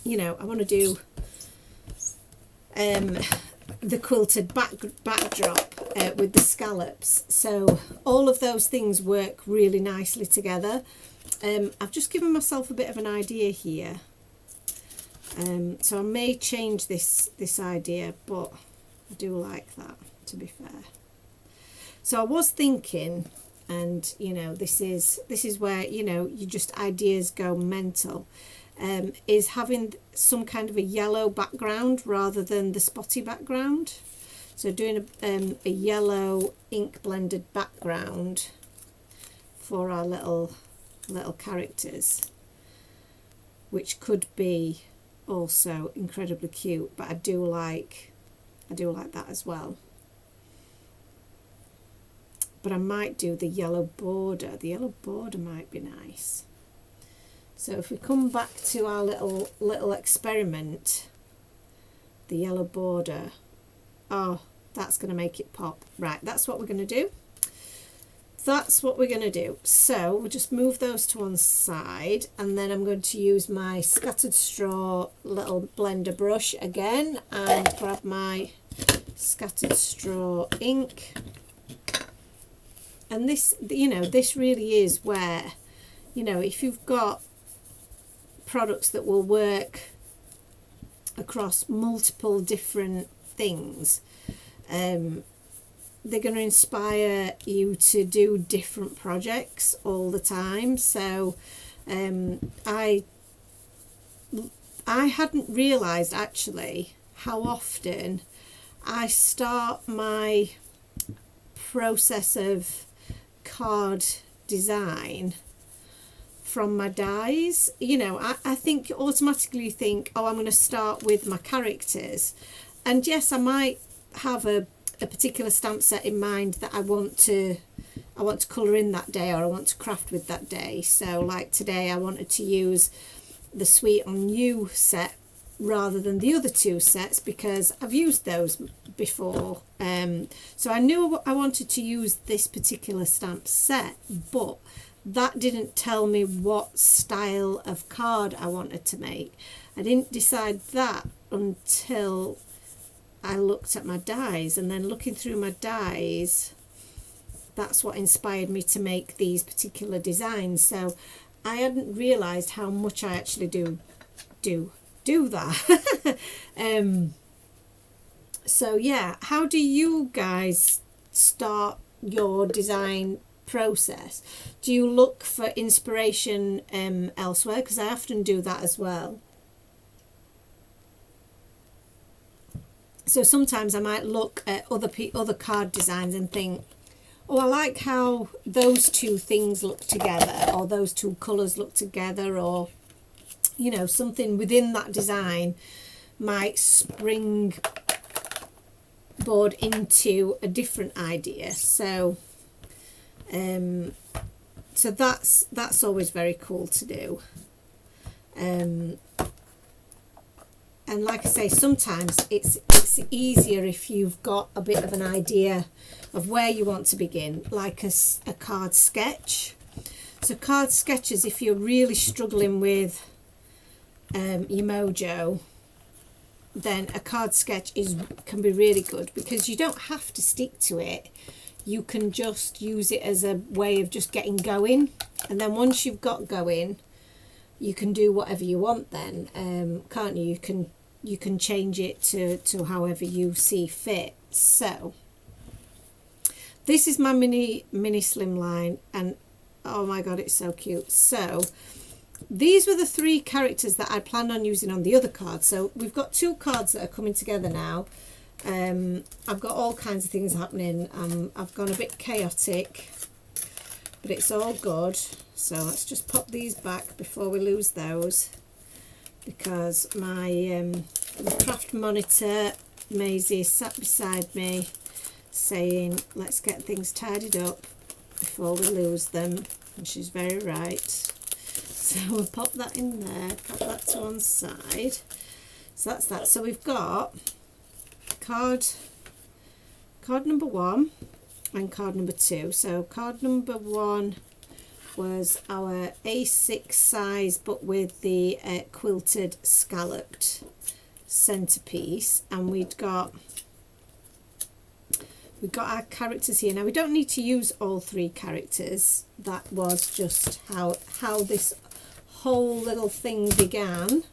you know, I want to do the quilted backdrop with the scallops. So all of those things work really nicely together. I've just given myself a bit of an idea here, so I may change this idea, but I do like that, to be fair. So I was thinking, and you know, this is where, you know, you just ideas go mental, is having some kind of a yellow background rather than the spotty background. So doing a yellow ink blended background for our little characters, which could be also incredibly cute, but I do like that as well. But I might do the yellow border. The yellow border might be nice. So if we come back to our little experiment, the yellow border, oh, that's going to make it pop. Right, that's what we're going to do. That's what we're going to do. So we'll just move those to one side, and then I'm going to use my scattered straw little blender brush again and grab my scattered straw ink. And this, you know, this really is where, you know, if you've got products that will work across multiple different things, they're going to inspire you to do different projects all the time. So I hadn't realised actually how often I start my process of card design from my dies. You know, I think automatically think, oh, I'm going to start with my characters, and yes, I might have a a particular stamp set in mind that I want to colour in that day, or I want to craft with that day. So like today I wanted to use the Sweet on You set rather than the other two sets because I've used those before. So I knew I wanted to use this particular stamp set, but that didn't tell me what style of card I wanted to make. I didn't decide that until I looked at my dies, and then looking through my dies, that's what inspired me to make these particular designs. So I hadn't realised how much I actually do that. So yeah, how do you guys start your design process? Do you look for inspiration elsewhere? Because I often do that as well. So sometimes I might look at other card designs and think, oh, I like how those two things look together, or those two colours look together, or you know, something within that design might springboard into a different idea. So so that's always very cool to do. And like I say, sometimes it's easier if you've got a bit of an idea of where you want to begin, like a card sketch. So card sketches, if you're really struggling with your mojo, then a card sketch can be really good, because you don't have to stick to it. You can just use it as a way of just getting going, and then once you've got going, you can do whatever you want then, can't you? You can change it to however you see fit. So this is my mini slimline, and oh my god, it's so cute. So these were the 3 characters that I planned on using on the other card. So we've got 2 cards that are coming together now. I've got all kinds of things happening. I've gone a bit chaotic, but it's all good. So let's just pop these back before we lose those, because my craft monitor Maisie sat beside me saying let's get things tidied up before we lose them, and she's very right. So we'll pop that in there, pop that to one side. So that's that. So we've got card number 1 and card number 2. So card number 1 was our A6 size, but with the quilted scalloped centerpiece, and we've got our characters here. Now we don't need to use all 3 characters. That was just how this whole little thing began.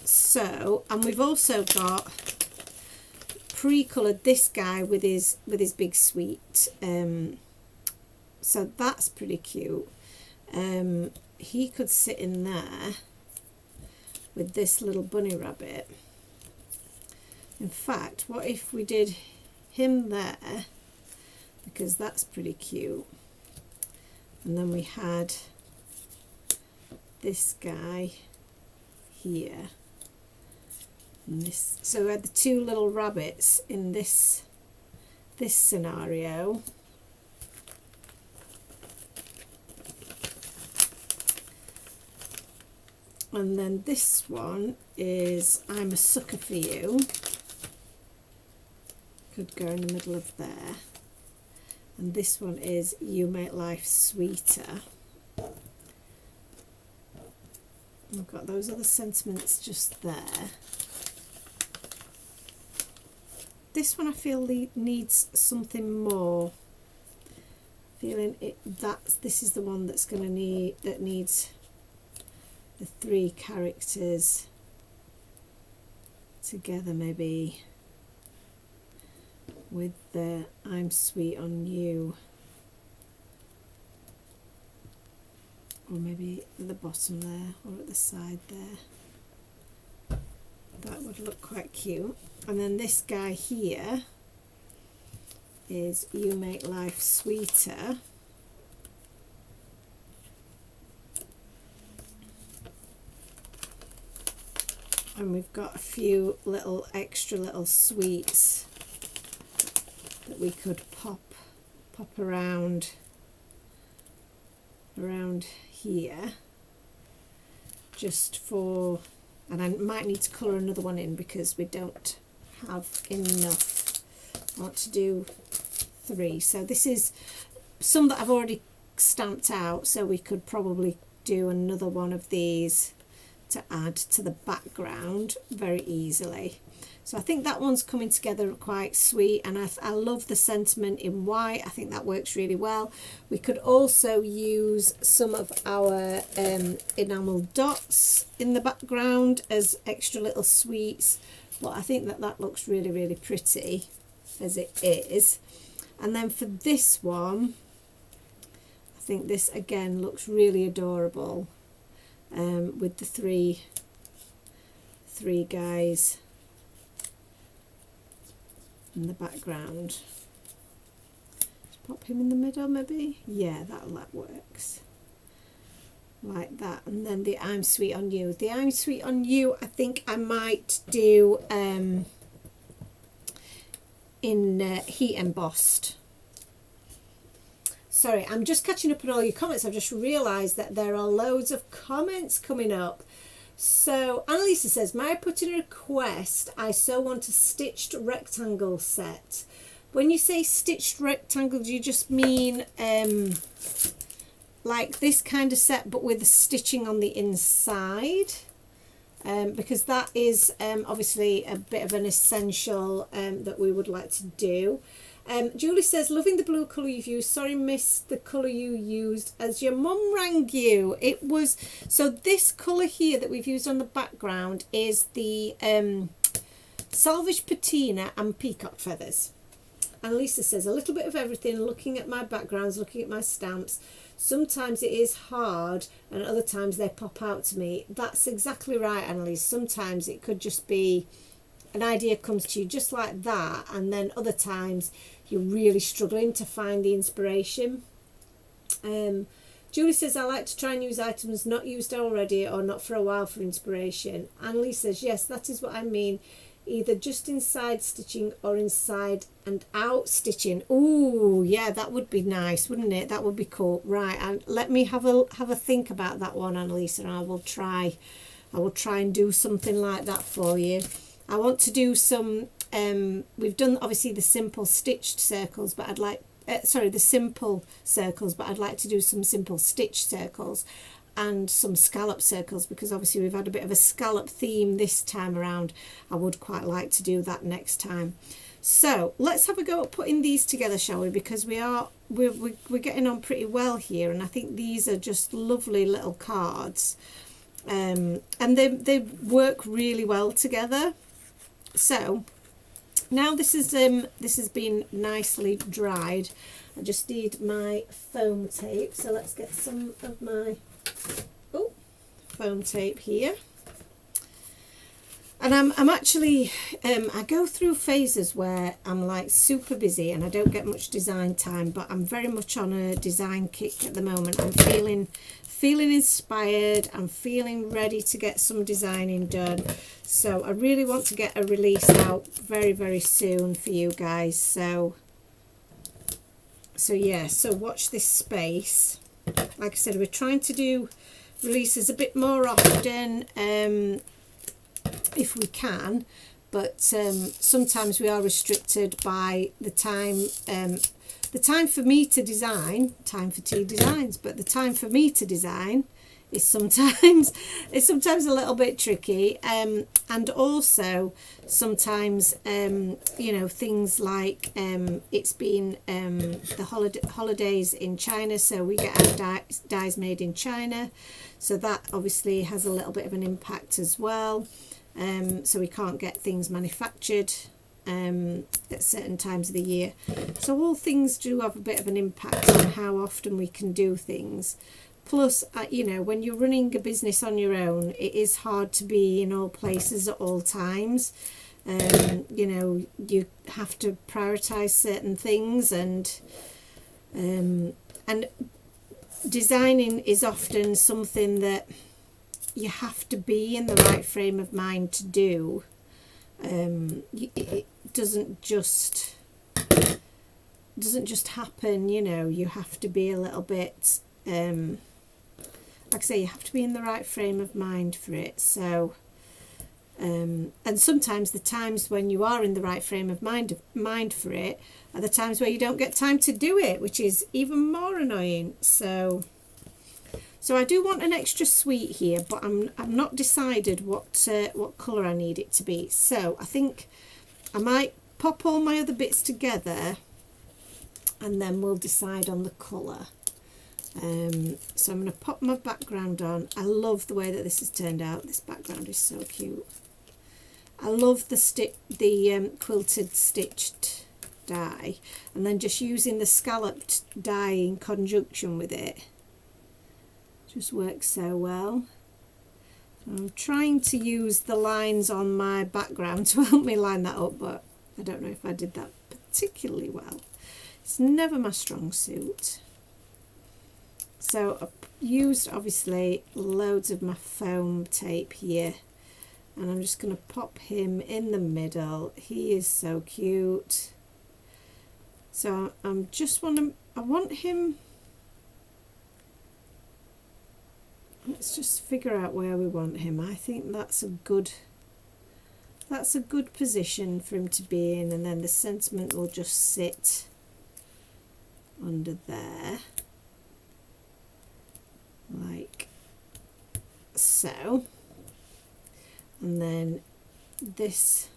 So, and we've also got pre-coloured this guy with his big sweet. So that's pretty cute. He could sit in there with this little bunny rabbit. In fact, what if we did him there, because that's pretty cute, and then we had this guy here, and this. So we had the 2 little rabbits in this scenario. And then this one is I'm a Sucker for You. Could go in the middle of there. And this one is You Make Life Sweeter. I've got those other sentiments just there. This one I feel needs something more. Feeling it this is the one that's going to needs the 3 characters together, maybe with the I'm Sweet on You, or maybe at the bottom there or at the side there. That would look quite cute. And then this guy here is You Make Life Sweeter. and we've got a few little extra little sweets that we could pop around here, just for, and I might need to colour another one in because we don't have enough. I want to do 3, so this is some that I've already stamped out, so we could probably do another one of these to add to the background very easily. So I think that one's coming together quite sweet, and I love the sentiment in white. I think that works really well. We could also use some of our enamel dots in the background as extra little sweets, but I think that looks really, really pretty as it is. And then for this one, I think this again looks really adorable, with the three guys in the background. Just pop him in the middle maybe. Yeah, that works. Like that. And then the I'm Sweet on You. The I'm Sweet on You, I think I might do in heat embossed. Sorry, I'm just catching up on all your comments. I've just realised that there are loads of comments coming up. So Annalisa says, may I put in a request? I so want a stitched rectangle set. When you say stitched rectangle, do you just mean like this kind of set but with the stitching on the inside? Because that is obviously a bit of an essential that we would like to do. Julie says, loving the blue colour you've used. Sorry, missed the colour you used as your mum rang you. It was, so this colour here that we've used on the background is the Salvage Patina and Peacock Feathers. And Lisa says, a little bit of everything, looking at my backgrounds, looking at my stamps. Sometimes it is hard and other times they pop out to me. That's exactly right, Annalise. Sometimes it could just be an idea comes to you just like that, and then other times you're really struggling to find the inspiration. Julie says, I like to try and use items not used already or not for a while for inspiration. Annalise says, yes, that is what I mean. Either just inside stitching or inside and out stitching. Ooh, yeah, that would be nice, wouldn't it? That would be cool. Right, and let me have a think about that one, Annalise, and I will try and do something like that for you. I want to do some, we've done obviously the simple stitched circles, but I'd like, the simple circles, but I'd like to do some simple stitched circles and some scallop circles, because obviously we've had a bit of a scallop theme this time around. I would quite like to do that next time. So let's have a go at putting these together, shall we? Because we're getting on pretty well here, and I think these are just lovely little cards, and they work really well together. So now this has been nicely dried. I just need my foam tape, so let's get some of my foam tape here. And I'm actually I go through phases where I'm like super busy and I don't get much design time, but I'm very much on a design kick at the moment. I'm feeling inspired, I'm feeling ready to get some designing done, so I really want to get a release out very, very soon for you guys. So yeah, so watch this space. Like I said, we're trying to do releases a bit more often if we can, but sometimes we are restricted by the time for me to design, time for T Designs, but the time for me to design is sometimes a little bit tricky, and also sometimes you know, things like it's been the holidays in China, so we get our dyes made in China, so that obviously has a little bit of an impact as well. So we can't get things manufactured at certain times of the year, so all things do have a bit of an impact on how often we can do things. Plus you know, when you're running a business on your own, it is hard to be in all places at all times. You know, you have to prioritize certain things, and designing is often something that you have to be in the right frame of mind to do. It doesn't just happen, you know. You have to be a little bit, like I say, you have to be in the right frame of mind for it. So, and sometimes the times when you are in the right frame of mind for it are the times where you don't get time to do it, which is even more annoying. So I do want an extra sweet here, but I'm not decided what colour I need it to be. So I think I might pop all my other bits together and then we'll decide on the colour. So I'm going to pop my background on. I love the way that this has turned out. This background is so cute. I love the quilted stitched die, and then just using the scalloped die in conjunction with it just works so well. So I'm trying to use the lines on my background to help me line that up, but I don't know if I did that particularly well. It's never my strong suit. So I've used obviously loads of my foam tape here, and I'm just going to pop him in the middle. He is so cute. So I want him, let's just figure out where we want him. I think that's a good position for him to be in, and then the sentiment will just sit under there like so. And then this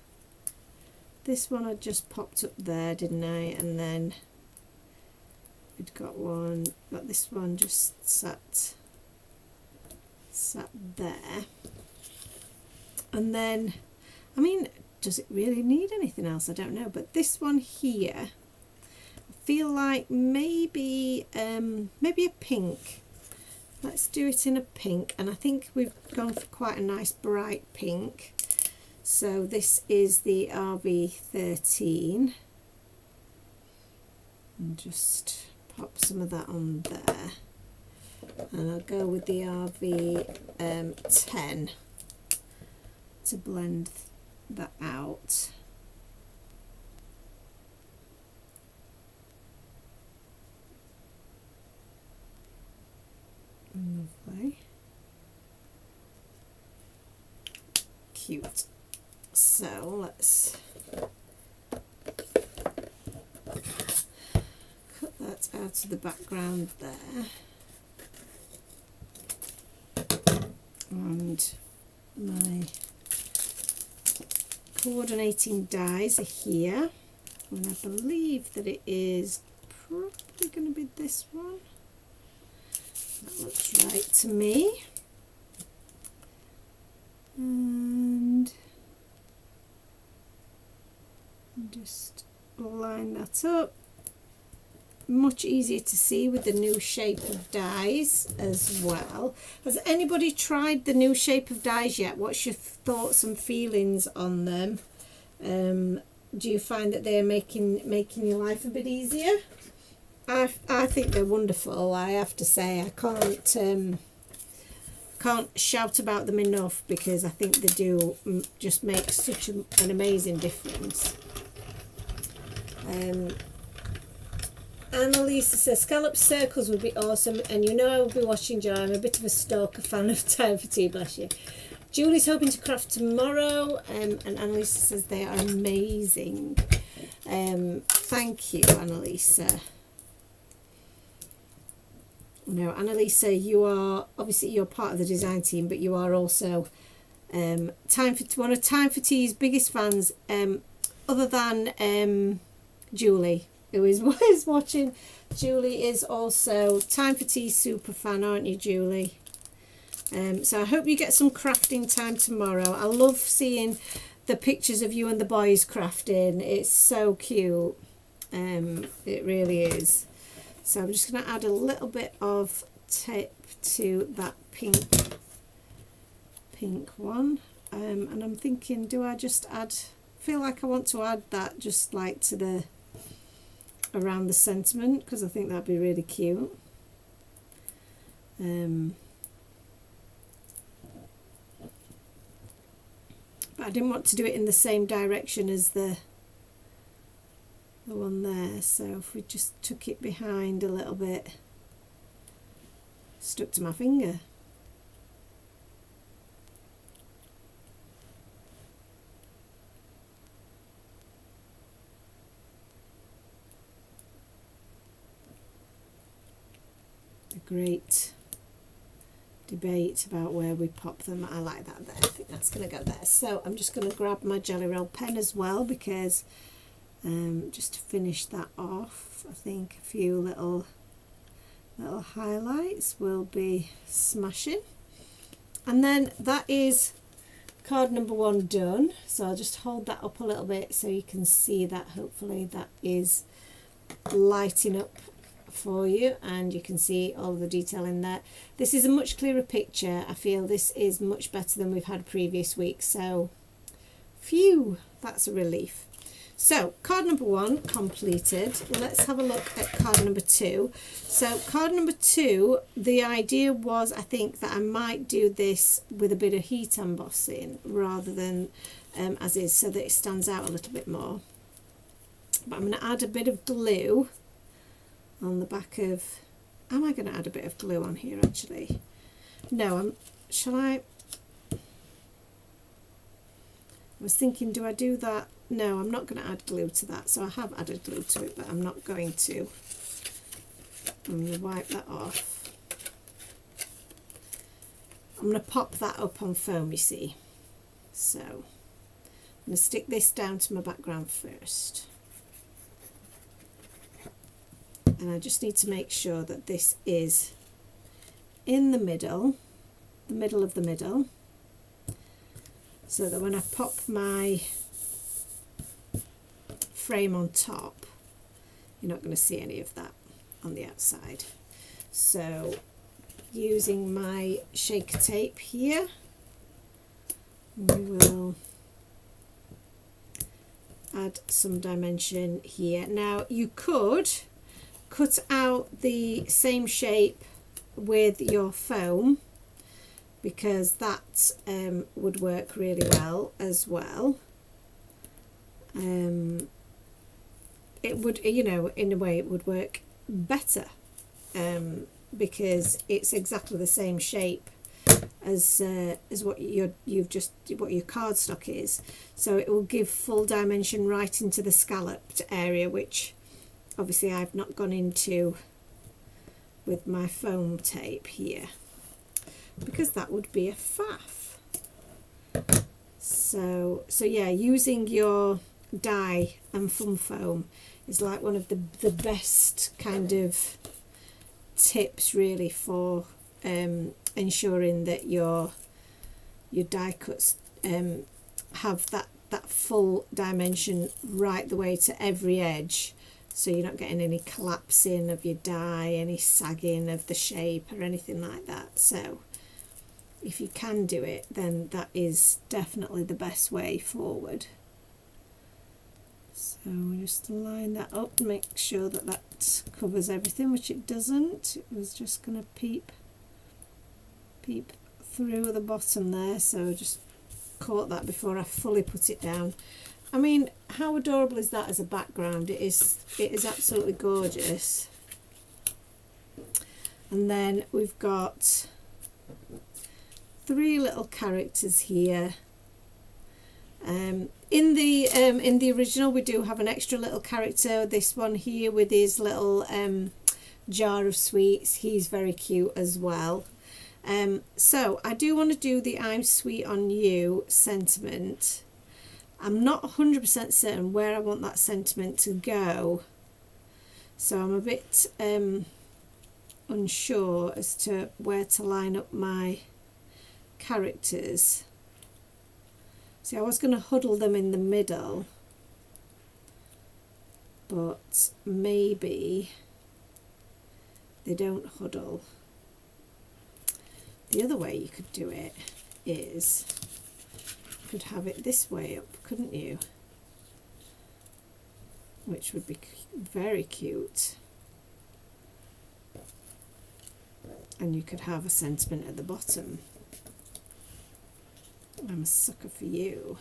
one I just popped up there, didn't I? And then we'd got this one just sat there. And then, I mean, does it really need anything else? I don't know. But this one here, I feel like maybe a pink. Let's do it in a pink, and I think we've gone for quite a nice bright pink. So this is the RV13, and just pop some of that on there, and I'll go with the RV10 to blend that out. Lovely. Cute. So let's cut that out of the background there. And my coordinating dies are here. And I believe that it is probably going to be this one. That looks right to me. And just line that up. Much easier to see with the new shape of dies as well. Has anybody tried the new shape of dies yet? What's your thoughts and feelings on them? Do you find that they're making your life a bit easier? I think they're wonderful. I have to say, I can't shout about them enough, because I think they do just make such an amazing difference. Annalisa says scallop circles would be awesome, and you know I will be watching, Jo. I'm a bit of a stalker fan of T4TD, bless you. Julie's hoping to craft tomorrow, and Annalisa says they are amazing. Thank you, Annalisa. No, Annalisa, you are obviously, you're part of the design team, but you are also one of T4TD's biggest fans, other than Julie, who is watching. Julie is also T4TD super fan, aren't you, Julie? So I hope you get some crafting time tomorrow. I love seeing the pictures of you and the boys crafting. It's so cute. It really is. So I'm just going to add a little bit of tape to that pink one, and I'm thinking, do I just add, I feel like I want to add that just like to the around the sentiment, because I think that'd be really cute. but I didn't want to do it in the same direction as the one there, so if we just took it behind a little bit, stuck to my finger. A great debate about where we pop them. I like that there. I think that's going to go there. So I'm just going to grab my Jelly Roll pen as well, because just to finish that off, I think a few little highlights will be smashing. And then that is card number 1 done. So I'll just hold that up a little bit so you can see that. Hopefully that is lighting up for you and you can see all the detail in there. This is a much clearer picture. I feel this is much better than we've had previous weeks, so phew, that's a relief. So card number 1 completed. Let's have a look at card number 2. So card number 2, the idea was, I think, that I might do this with a bit of heat embossing rather than as is, so that it stands out a little bit more. But I'm going to add a bit of glue on the back of, am I going to add a bit of glue on here actually? No, shall I? I was thinking, do I do that? No, I'm not going to add glue to that. So I have added glue to it, but I'm not going to. I'm going to wipe that off. I'm going to pop that up on foam, you see. So I'm going to stick this down to my background first. And I just need to make sure that this is in the middle of the middle, so that when I pop my frame on top, you're not going to see any of that on the outside. So using my shaker tape here, we will add some dimension here. Now you could cut out the same shape with your foam, because that would work really well as well. It would, you know, in a way it would work better because it's exactly the same shape as what your cardstock is, so it will give full dimension right into the scalloped area, which obviously I've not gone into with my foam tape here, because that would be a faff. So yeah, using your dye and fun foam is like one of the best kind of tips really for ensuring that your die cuts have that full dimension right the way to every edge, so you're not getting any collapsing of your die, any sagging of the shape or anything like that. So if you can do it, then that is definitely the best way forward. So just line that up and make sure that that covers everything, which it doesn't. It was just going to peep through the bottom there, so just caught that before I fully put it down. I mean, how adorable is that as a background? It is absolutely gorgeous. And then we've got 3 little characters here. In the original we do have an extra little character, this one here with his little jar of sweets. He's very cute as well. So I do want to do the I'm sweet on you sentiment. I'm not 100% certain where I want that sentiment to go, so I'm a bit unsure as to where to line up my characters. See, I was going to huddle them in the middle, but maybe they don't huddle. The other way you could do it is, you could have it this way up, couldn't you? Which would be very cute. And you could have a sentiment at the bottom, I'm a sucker for you.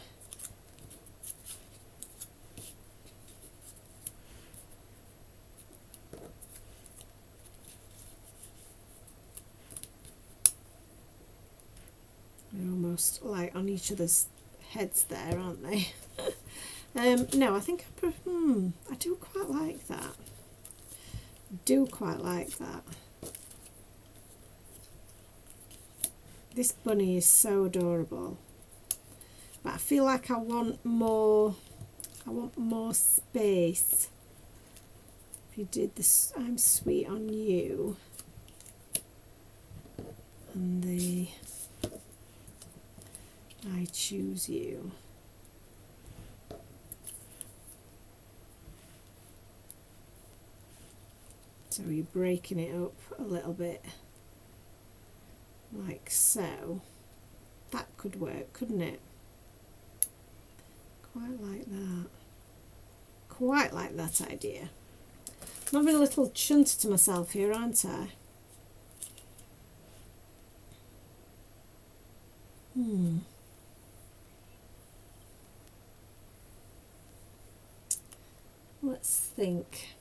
They're almost like on each other's heads there, aren't they? No, I think I do quite like that. I do quite like that. This bunny is so adorable, but I feel like I want more space. If you did this, I'm sweet on you, and the I choose you. So you're breaking it up a little bit, like so. That could work, couldn't it? Quite like that. Quite like that idea. I'm having a little chunter to myself here, aren't I? Let's think.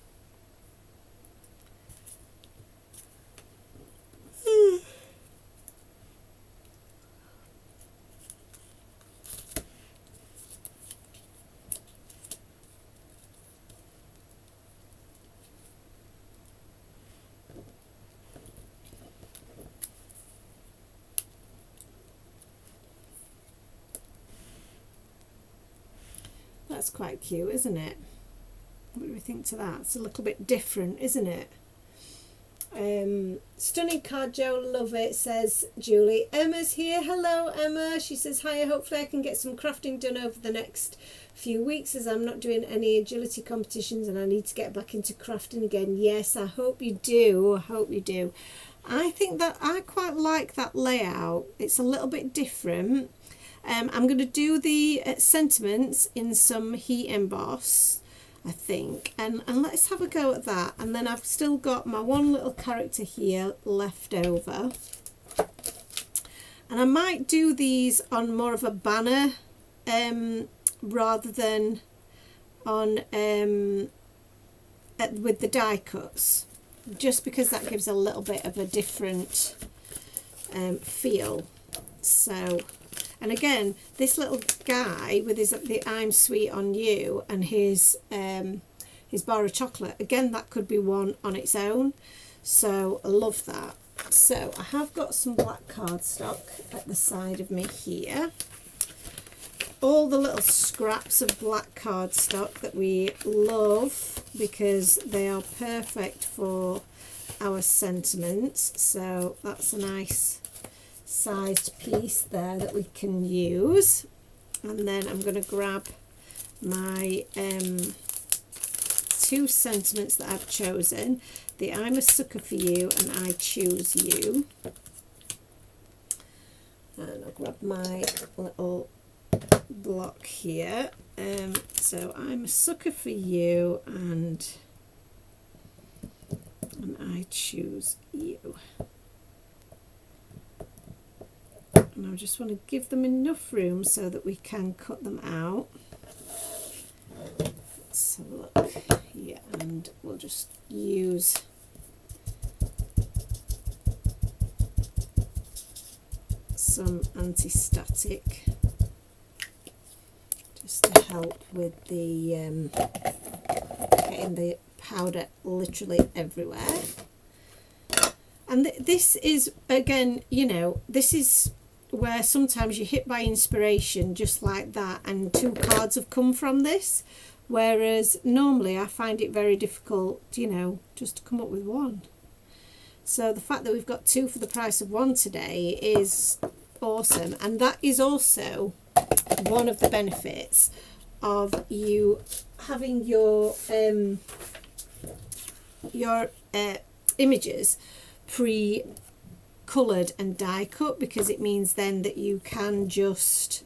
That's quite cute, isn't it? What do we think to that? It's a little bit different, isn't it? Stunning card, Joe, love it, says Julie. Emma's here. Hello, Emma. She says, hi, hopefully I can get some crafting done over the next few weeks as I'm not doing any agility competitions and I need to get back into crafting again. Yes, I hope you do. I hope you do. I think that I quite like that layout. It's a little bit different. I'm going to do the sentiments in some heat emboss, I think, and let's have a go at that. And then I've still got my one little character here left over, and I might do these on more of a banner rather than on with the die cuts, just because that gives a little bit of a different feel. So, and again, this little guy with the I'm sweet on you and his bar of chocolate, again, that could be one on its own. So I love that. So I have got some black cardstock at the side of me here. All the little scraps of black cardstock that we love because they are perfect for our sentiments. So that's a nice sized piece there that we can use. And then I'm going to grab my two sentiments that I've chosen, the I'm a sucker for you and I choose you. And I'll grab my little block here. So I'm a sucker for you and I choose you. And I just want to give them enough room so that we can cut them out. Let's have a look here, and we'll just use some anti-static just to help with the getting the powder literally everywhere. And this is, again, you know, this is where sometimes you're hit by inspiration just like that, and two cards have come from this, whereas normally I find it very difficult, you know, just to come up with one. So the fact that we've got two for the price of one today is awesome, and that is also one of the benefits of you having your images pre-coloured and die cut, because it means then that you can just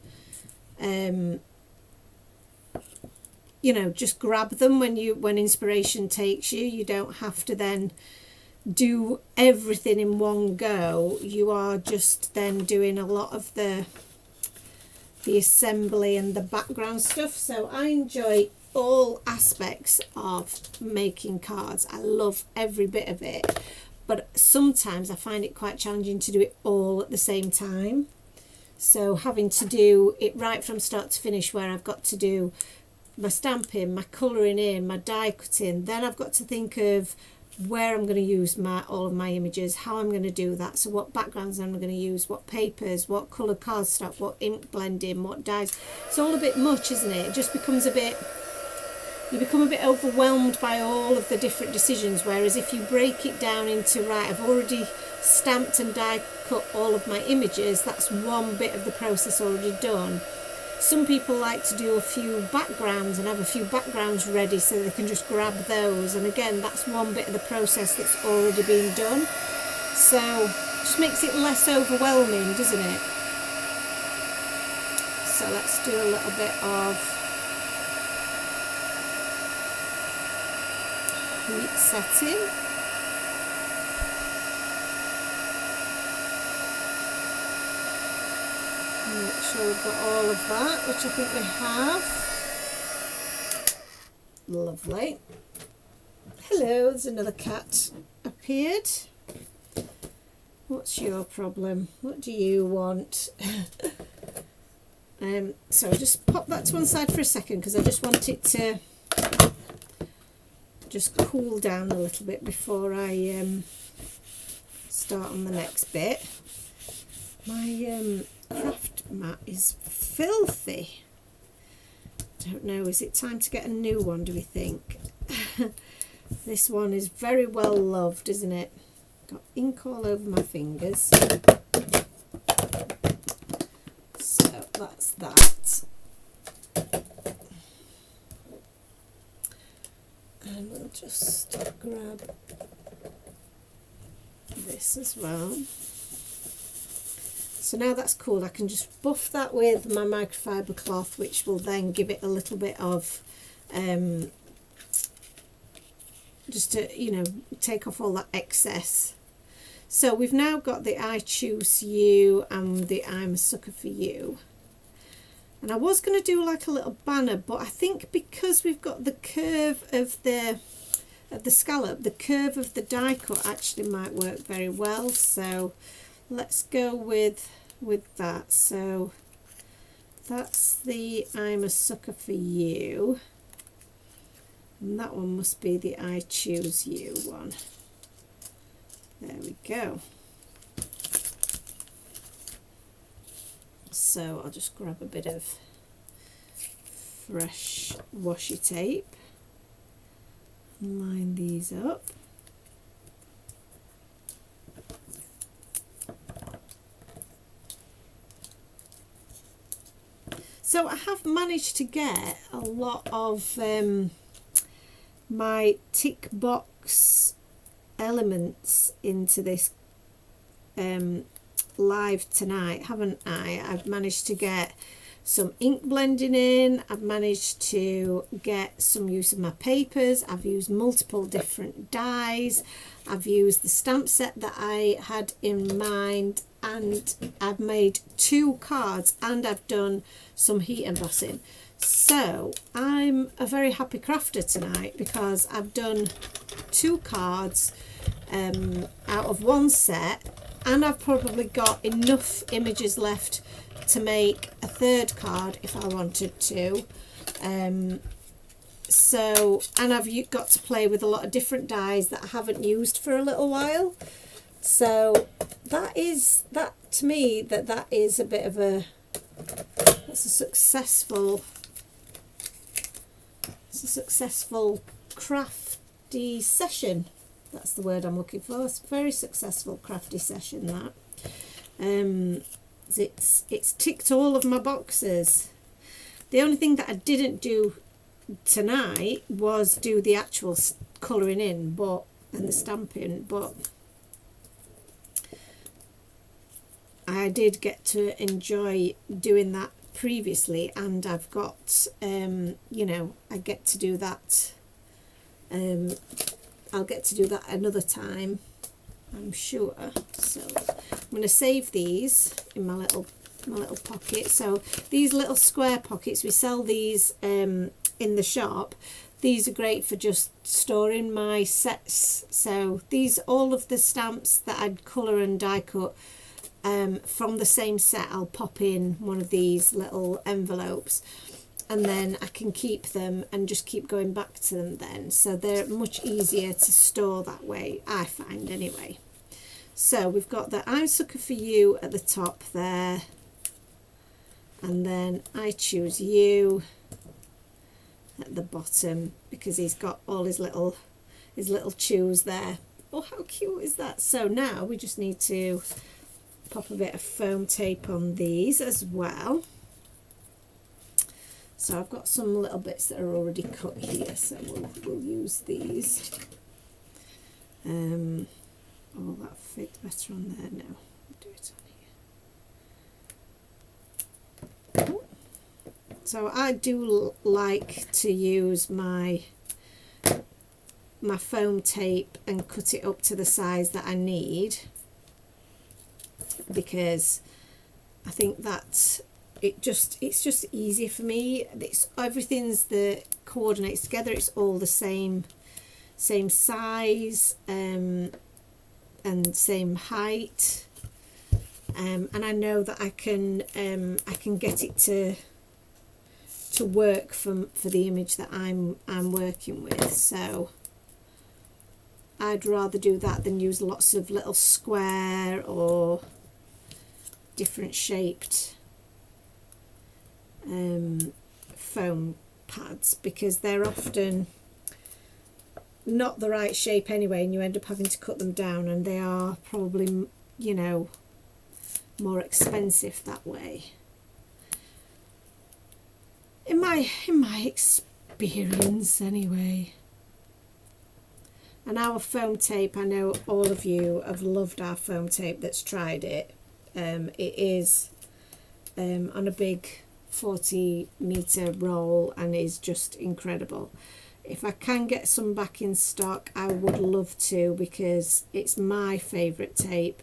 you know, just grab them when inspiration takes you. You don't have to then do everything in one go. You are just then doing a lot of the the assembly and the background stuff. So I enjoy all aspects of making cards. I love every bit of it, but sometimes I find it quite challenging to do it all at the same time. So having to do it right from start to finish, where I've got to do my stamping, my colouring in, my die cutting, then I've got to think of where I'm going to use all of my images, how I'm going to do that, so what backgrounds I'm going to use, what papers, what colour cardstock, what ink blending, what dyes. It's all a bit much, isn't it? It just becomes a bit, you become a bit overwhelmed by all of the different decisions, whereas if you break it down into, right, I've already stamped and die cut all of my images, that's one bit of the process already done. Some people like to do a few backgrounds and have a few backgrounds ready so they can just grab those, and again that's one bit of the process that's already been done. So it just makes it less overwhelming, doesn't it? So let's do a little bit of heat setting. Make sure we've got all of that, which I think we have. Lovely. Hello, there's another cat appeared. What's your problem? What do you want? So I'll just pop that to one side for a second because I just want it to just cool down a little bit before I start on the next bit. My craft mat is filthy. Don't know, is it time to get a new one, do we think? This one is very well loved, isn't it? Got ink all over my fingers. So that's that. And we'll just grab this as well. So now that's cool, I can just buff that with my microfiber cloth, which will then give it a little bit of, just to, you know, take off all that excess. So we've now got the I Choose You and the I'm a Sucker for You. And I was going to do like a little banner, but I think because we've got the curve of the scallop, the curve of the die cut actually might work very well. So let's go with that. So that's the I'm a Sucker for You, and that one must be the I Choose You one. There we go. So I'll just grab a bit of fresh washi tape and line these up. So I have managed to get a lot of my tick box elements into this live tonight, haven't I? I've managed to get some ink blending in, I've managed to get some use of my papers, I've used multiple different dyes, I've used the stamp set that I had in mind, and I've made 2 cards and I've done some heat embossing. So I'm a very happy crafter tonight because I've done 2 cards out of 1 set, and I've probably got enough images left to make a 3rd card if I wanted to. So, and I've got to play with a lot of different dyes that I haven't used for a little while. So that to me that is a bit of a, that's a successful crafty session. That's the word I'm looking for. It's a very successful crafty session, that. It's ticked all of my boxes. The only thing that I didn't do tonight was do the actual colouring in and the stamping, but I did get to enjoy doing that previously, and I've got you know, I get to do that. I'll get to do that another time, I'm sure. So I'm going to save these in my little my little pocket. So these little square pockets, we sell these in the shop. These are great for just storing my sets. So these, all of the stamps that I'd colour and die cut from the same set, I'll pop in one of these little envelopes, and then I can keep them and just keep going back to them then. So they're much easier to store that way, I find anyway. So we've got the I'm Sucker for You at the top there, and then I Choose You at the bottom, because he's got all his little chews there. Oh, how cute is that? So now we just need to pop a bit of foam tape on these as well. So I've got some little bits that are already cut here, so we'll use these. Oh, that fits better on there now. I'll do it on here. So I do like to use my foam tape and cut it up to the size that I need, because I think that it's just easier for me. Everything's the coordinates together. It's all the same size and same height, and I know that I can get it to work for the image that I'm working with. So I'd rather do that than use lots of little square or different shaped foam pads, because they're often not the right shape anyway, and you end up having to cut them down, and they are probably, you know, more expensive that way. In my experience anyway. And our foam tape, I know all of you have loved our foam tape that's tried it. It is on a big 40-metre roll and is just incredible. If I can get some back in stock, I would love to, because it's my favourite tape.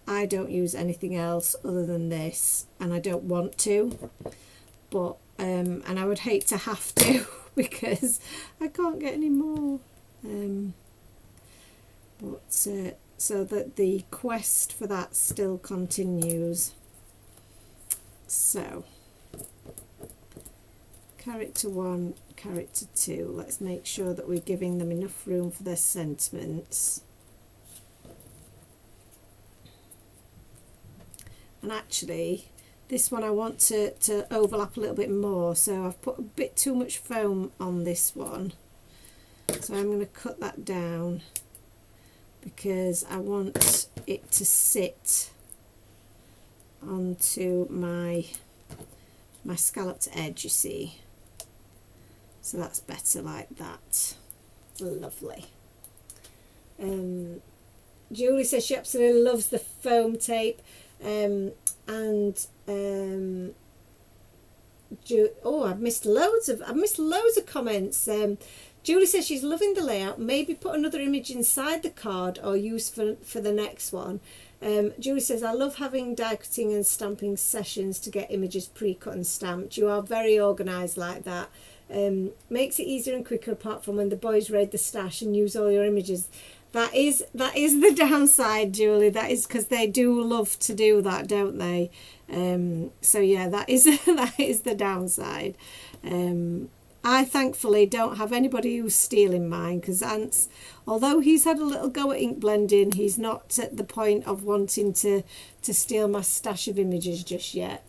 I don't use anything else other than this, and I don't want to, but and I would hate to have to because I can't get any more. So that the quest for that still continues. So character 1, character 2, let's make sure that we're giving them enough room for their sentiments. And actually this one I want to overlap a little bit more, so I've put a bit too much foam on this one, so I'm going to cut that down, because I want it to sit onto my scalloped edge, you see. So that's better like that. Lovely. Julie says she absolutely loves the foam tape. I've missed loads of comments. Julie says she's loving the layout. Maybe put another image inside the card or use for the next one. Julie says, I love having die cutting and stamping sessions to get images pre-cut and stamped. You are very organised like that. Makes it easier and quicker, apart from when the boys raid the stash and use all your images. That is the downside, Julie. That is because they do love to do that, don't they? So yeah, that is the downside. I thankfully don't have anybody who's stealing mine, because Ant's, although he's had a little go at ink blending, he's not at the point of wanting to steal my stash of images just yet.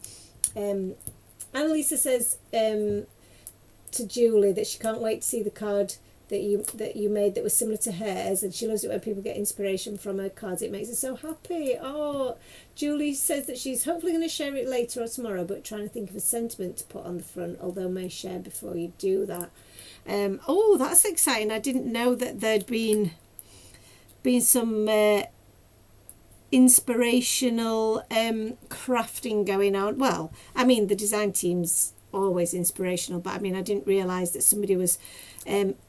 Annalisa says to Julie that she can't wait to see the card that you made that was similar to hers, and she loves it when people get inspiration from her cards. It makes her so happy. Oh, Julie says that she's hopefully going to share it later or tomorrow, but trying to think of a sentiment to put on the front, although may share before you do that. Oh, that's exciting. I didn't know that there'd been some inspirational crafting going on. Well, I mean, the design team's always inspirational, but I mean, I didn't realise that somebody was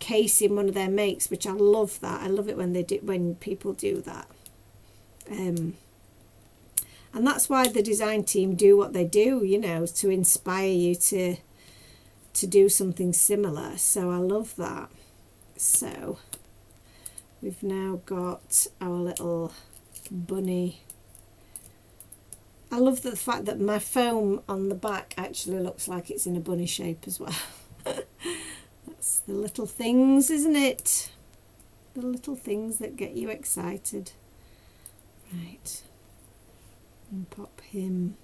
casing one of their makes, which I love that. I love it when people do that. And And that's why the design team do what they do, you know, to inspire you to do something similar. So I love that. So we've now got our little bunny. I love the fact that my foam on the back actually looks like it's in a bunny shape as well. That's the little things, isn't it? The little things that get you excited. Right. And pop him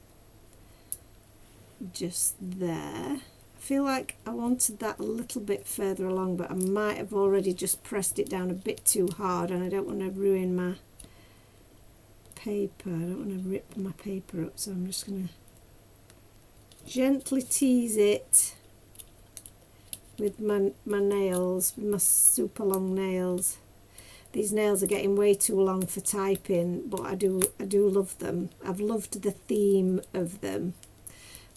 just there. I feel like I wanted that a little bit further along, but I might have already just pressed it down a bit too hard, and I don't want to ruin my paper. I don't want to rip my paper up, so I'm just going to gently tease it with my nails, with my super long nails. These nails are getting way too long for typing, but I do love them. I've loved the theme of them,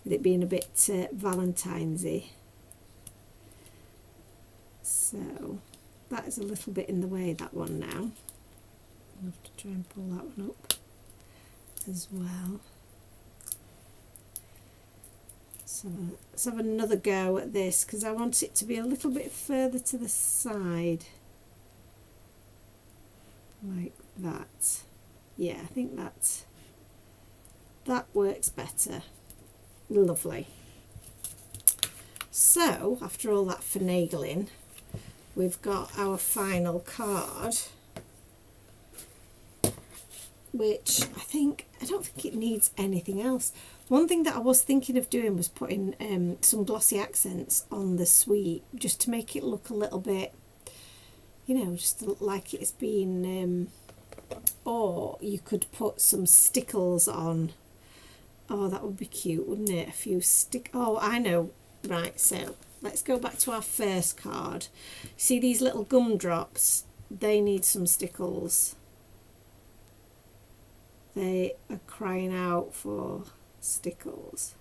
with it being a bit Valentine's-y. So that is a little bit in the way, that one now. I'll have to try and pull that one up as well. So let's have another go at this, because I want it to be a little bit further to the side. Like that. Yeah, I think that works better. Lovely. So after all that finagling, we've got our final card, which I don't think it needs anything else. One thing that I was thinking of doing was putting some glossy accents on the suite, just to make it look a little bit, you know, just like it's been, or you could put some stickles on. Oh, that would be cute, wouldn't it? A few oh, I know. Right, so let's go back to our first card. See these little gumdrops? They need some stickles. They are crying out for stickles.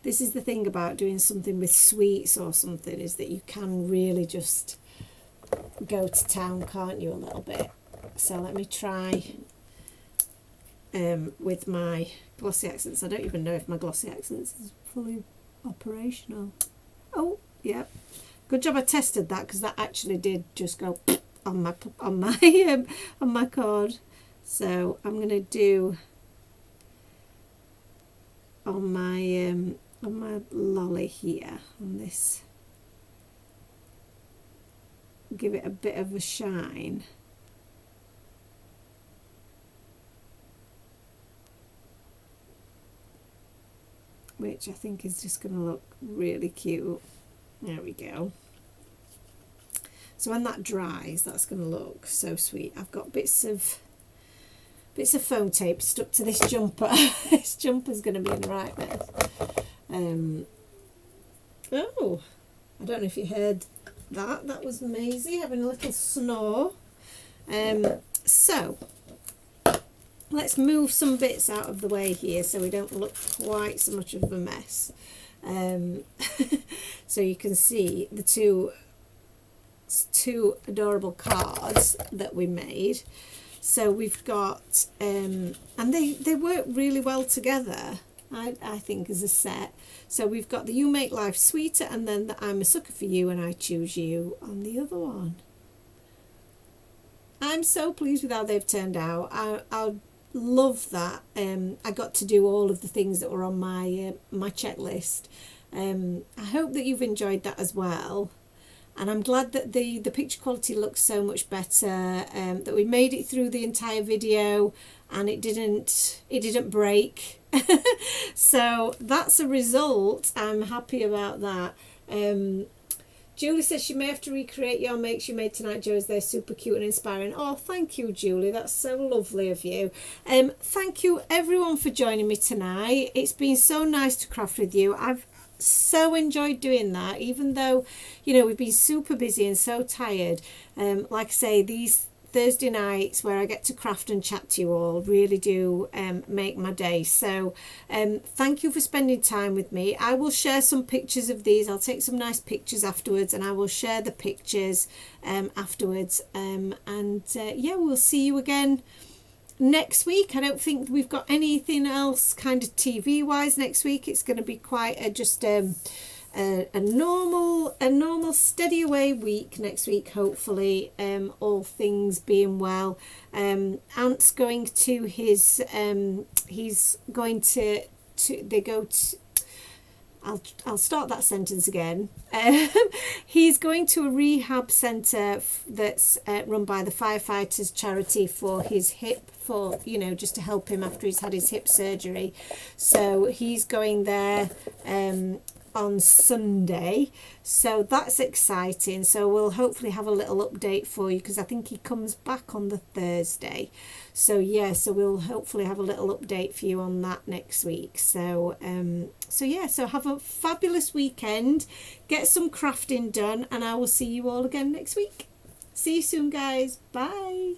This is the thing about doing something with sweets or something, is that you can really just go to town, can't you, a little bit. So let me try with my glossy accents. I don't even know if my glossy accents is fully operational. Oh, yeah. Good job I tested that, because that actually did just go on my card. So I'm going to do on my lolly here, on this, give it a bit of a shine. Which I think is just going to look really cute. There we go. So when that dries, that's going to look so sweet. I've got bits of foam tape stuck to this jumper. This jumper's going to be in the right mess. Oh, I don't know if you heard that. That was Maisie having a little snore. So let's move some bits out of the way here so we don't look quite so much of a mess. So you can see the two adorable cards that we made. So we've got, and they work really well together, I think, as a set. So we've got the You Make Life Sweeter, and then the I'm a Sucker for You and I Choose You on the other one. I'm so pleased with how they've turned out. I love that. I got to do all of the things that were on my my checklist. I hope that you've enjoyed that as well. And I'm glad that the picture quality looks so much better, that we made it through the entire video and it didn't break. So that's a result. I'm happy about that. Julie says she may have to recreate your makes you made tonight, Jo, as they're super cute and inspiring. Oh, thank you, Julie. That's so lovely of you. Thank you, everyone, for joining me tonight. It's been so nice to craft with you. I've so enjoyed doing that, even though, you know, we've been super busy and so tired. Like I say, these Thursday nights where I get to craft and chat to you all really do make my day. So thank you for spending time with me. I will share some pictures of these. I'll take some nice pictures afterwards, and I will share the pictures afterwards. Yeah, we'll see you again next week, I don't think we've got anything else kind of TV wise next week. It's going to be quite a normal steady away week next week, hopefully, all things being well. Ant's going to his he's going to they go to I'll start that sentence again. He's going to a rehab centre that's run by the firefighters charity for his hip, for, you know, just to help him after he's had his hip surgery. So he's going there on Sunday, so that's exciting. So we'll hopefully have a little update for you, because I think he comes back on the Thursday. So yeah, so we'll hopefully have a little update for you on that next week. So so have a fabulous weekend, get some crafting done, and I will see you all again next week. See you soon, guys. Bye.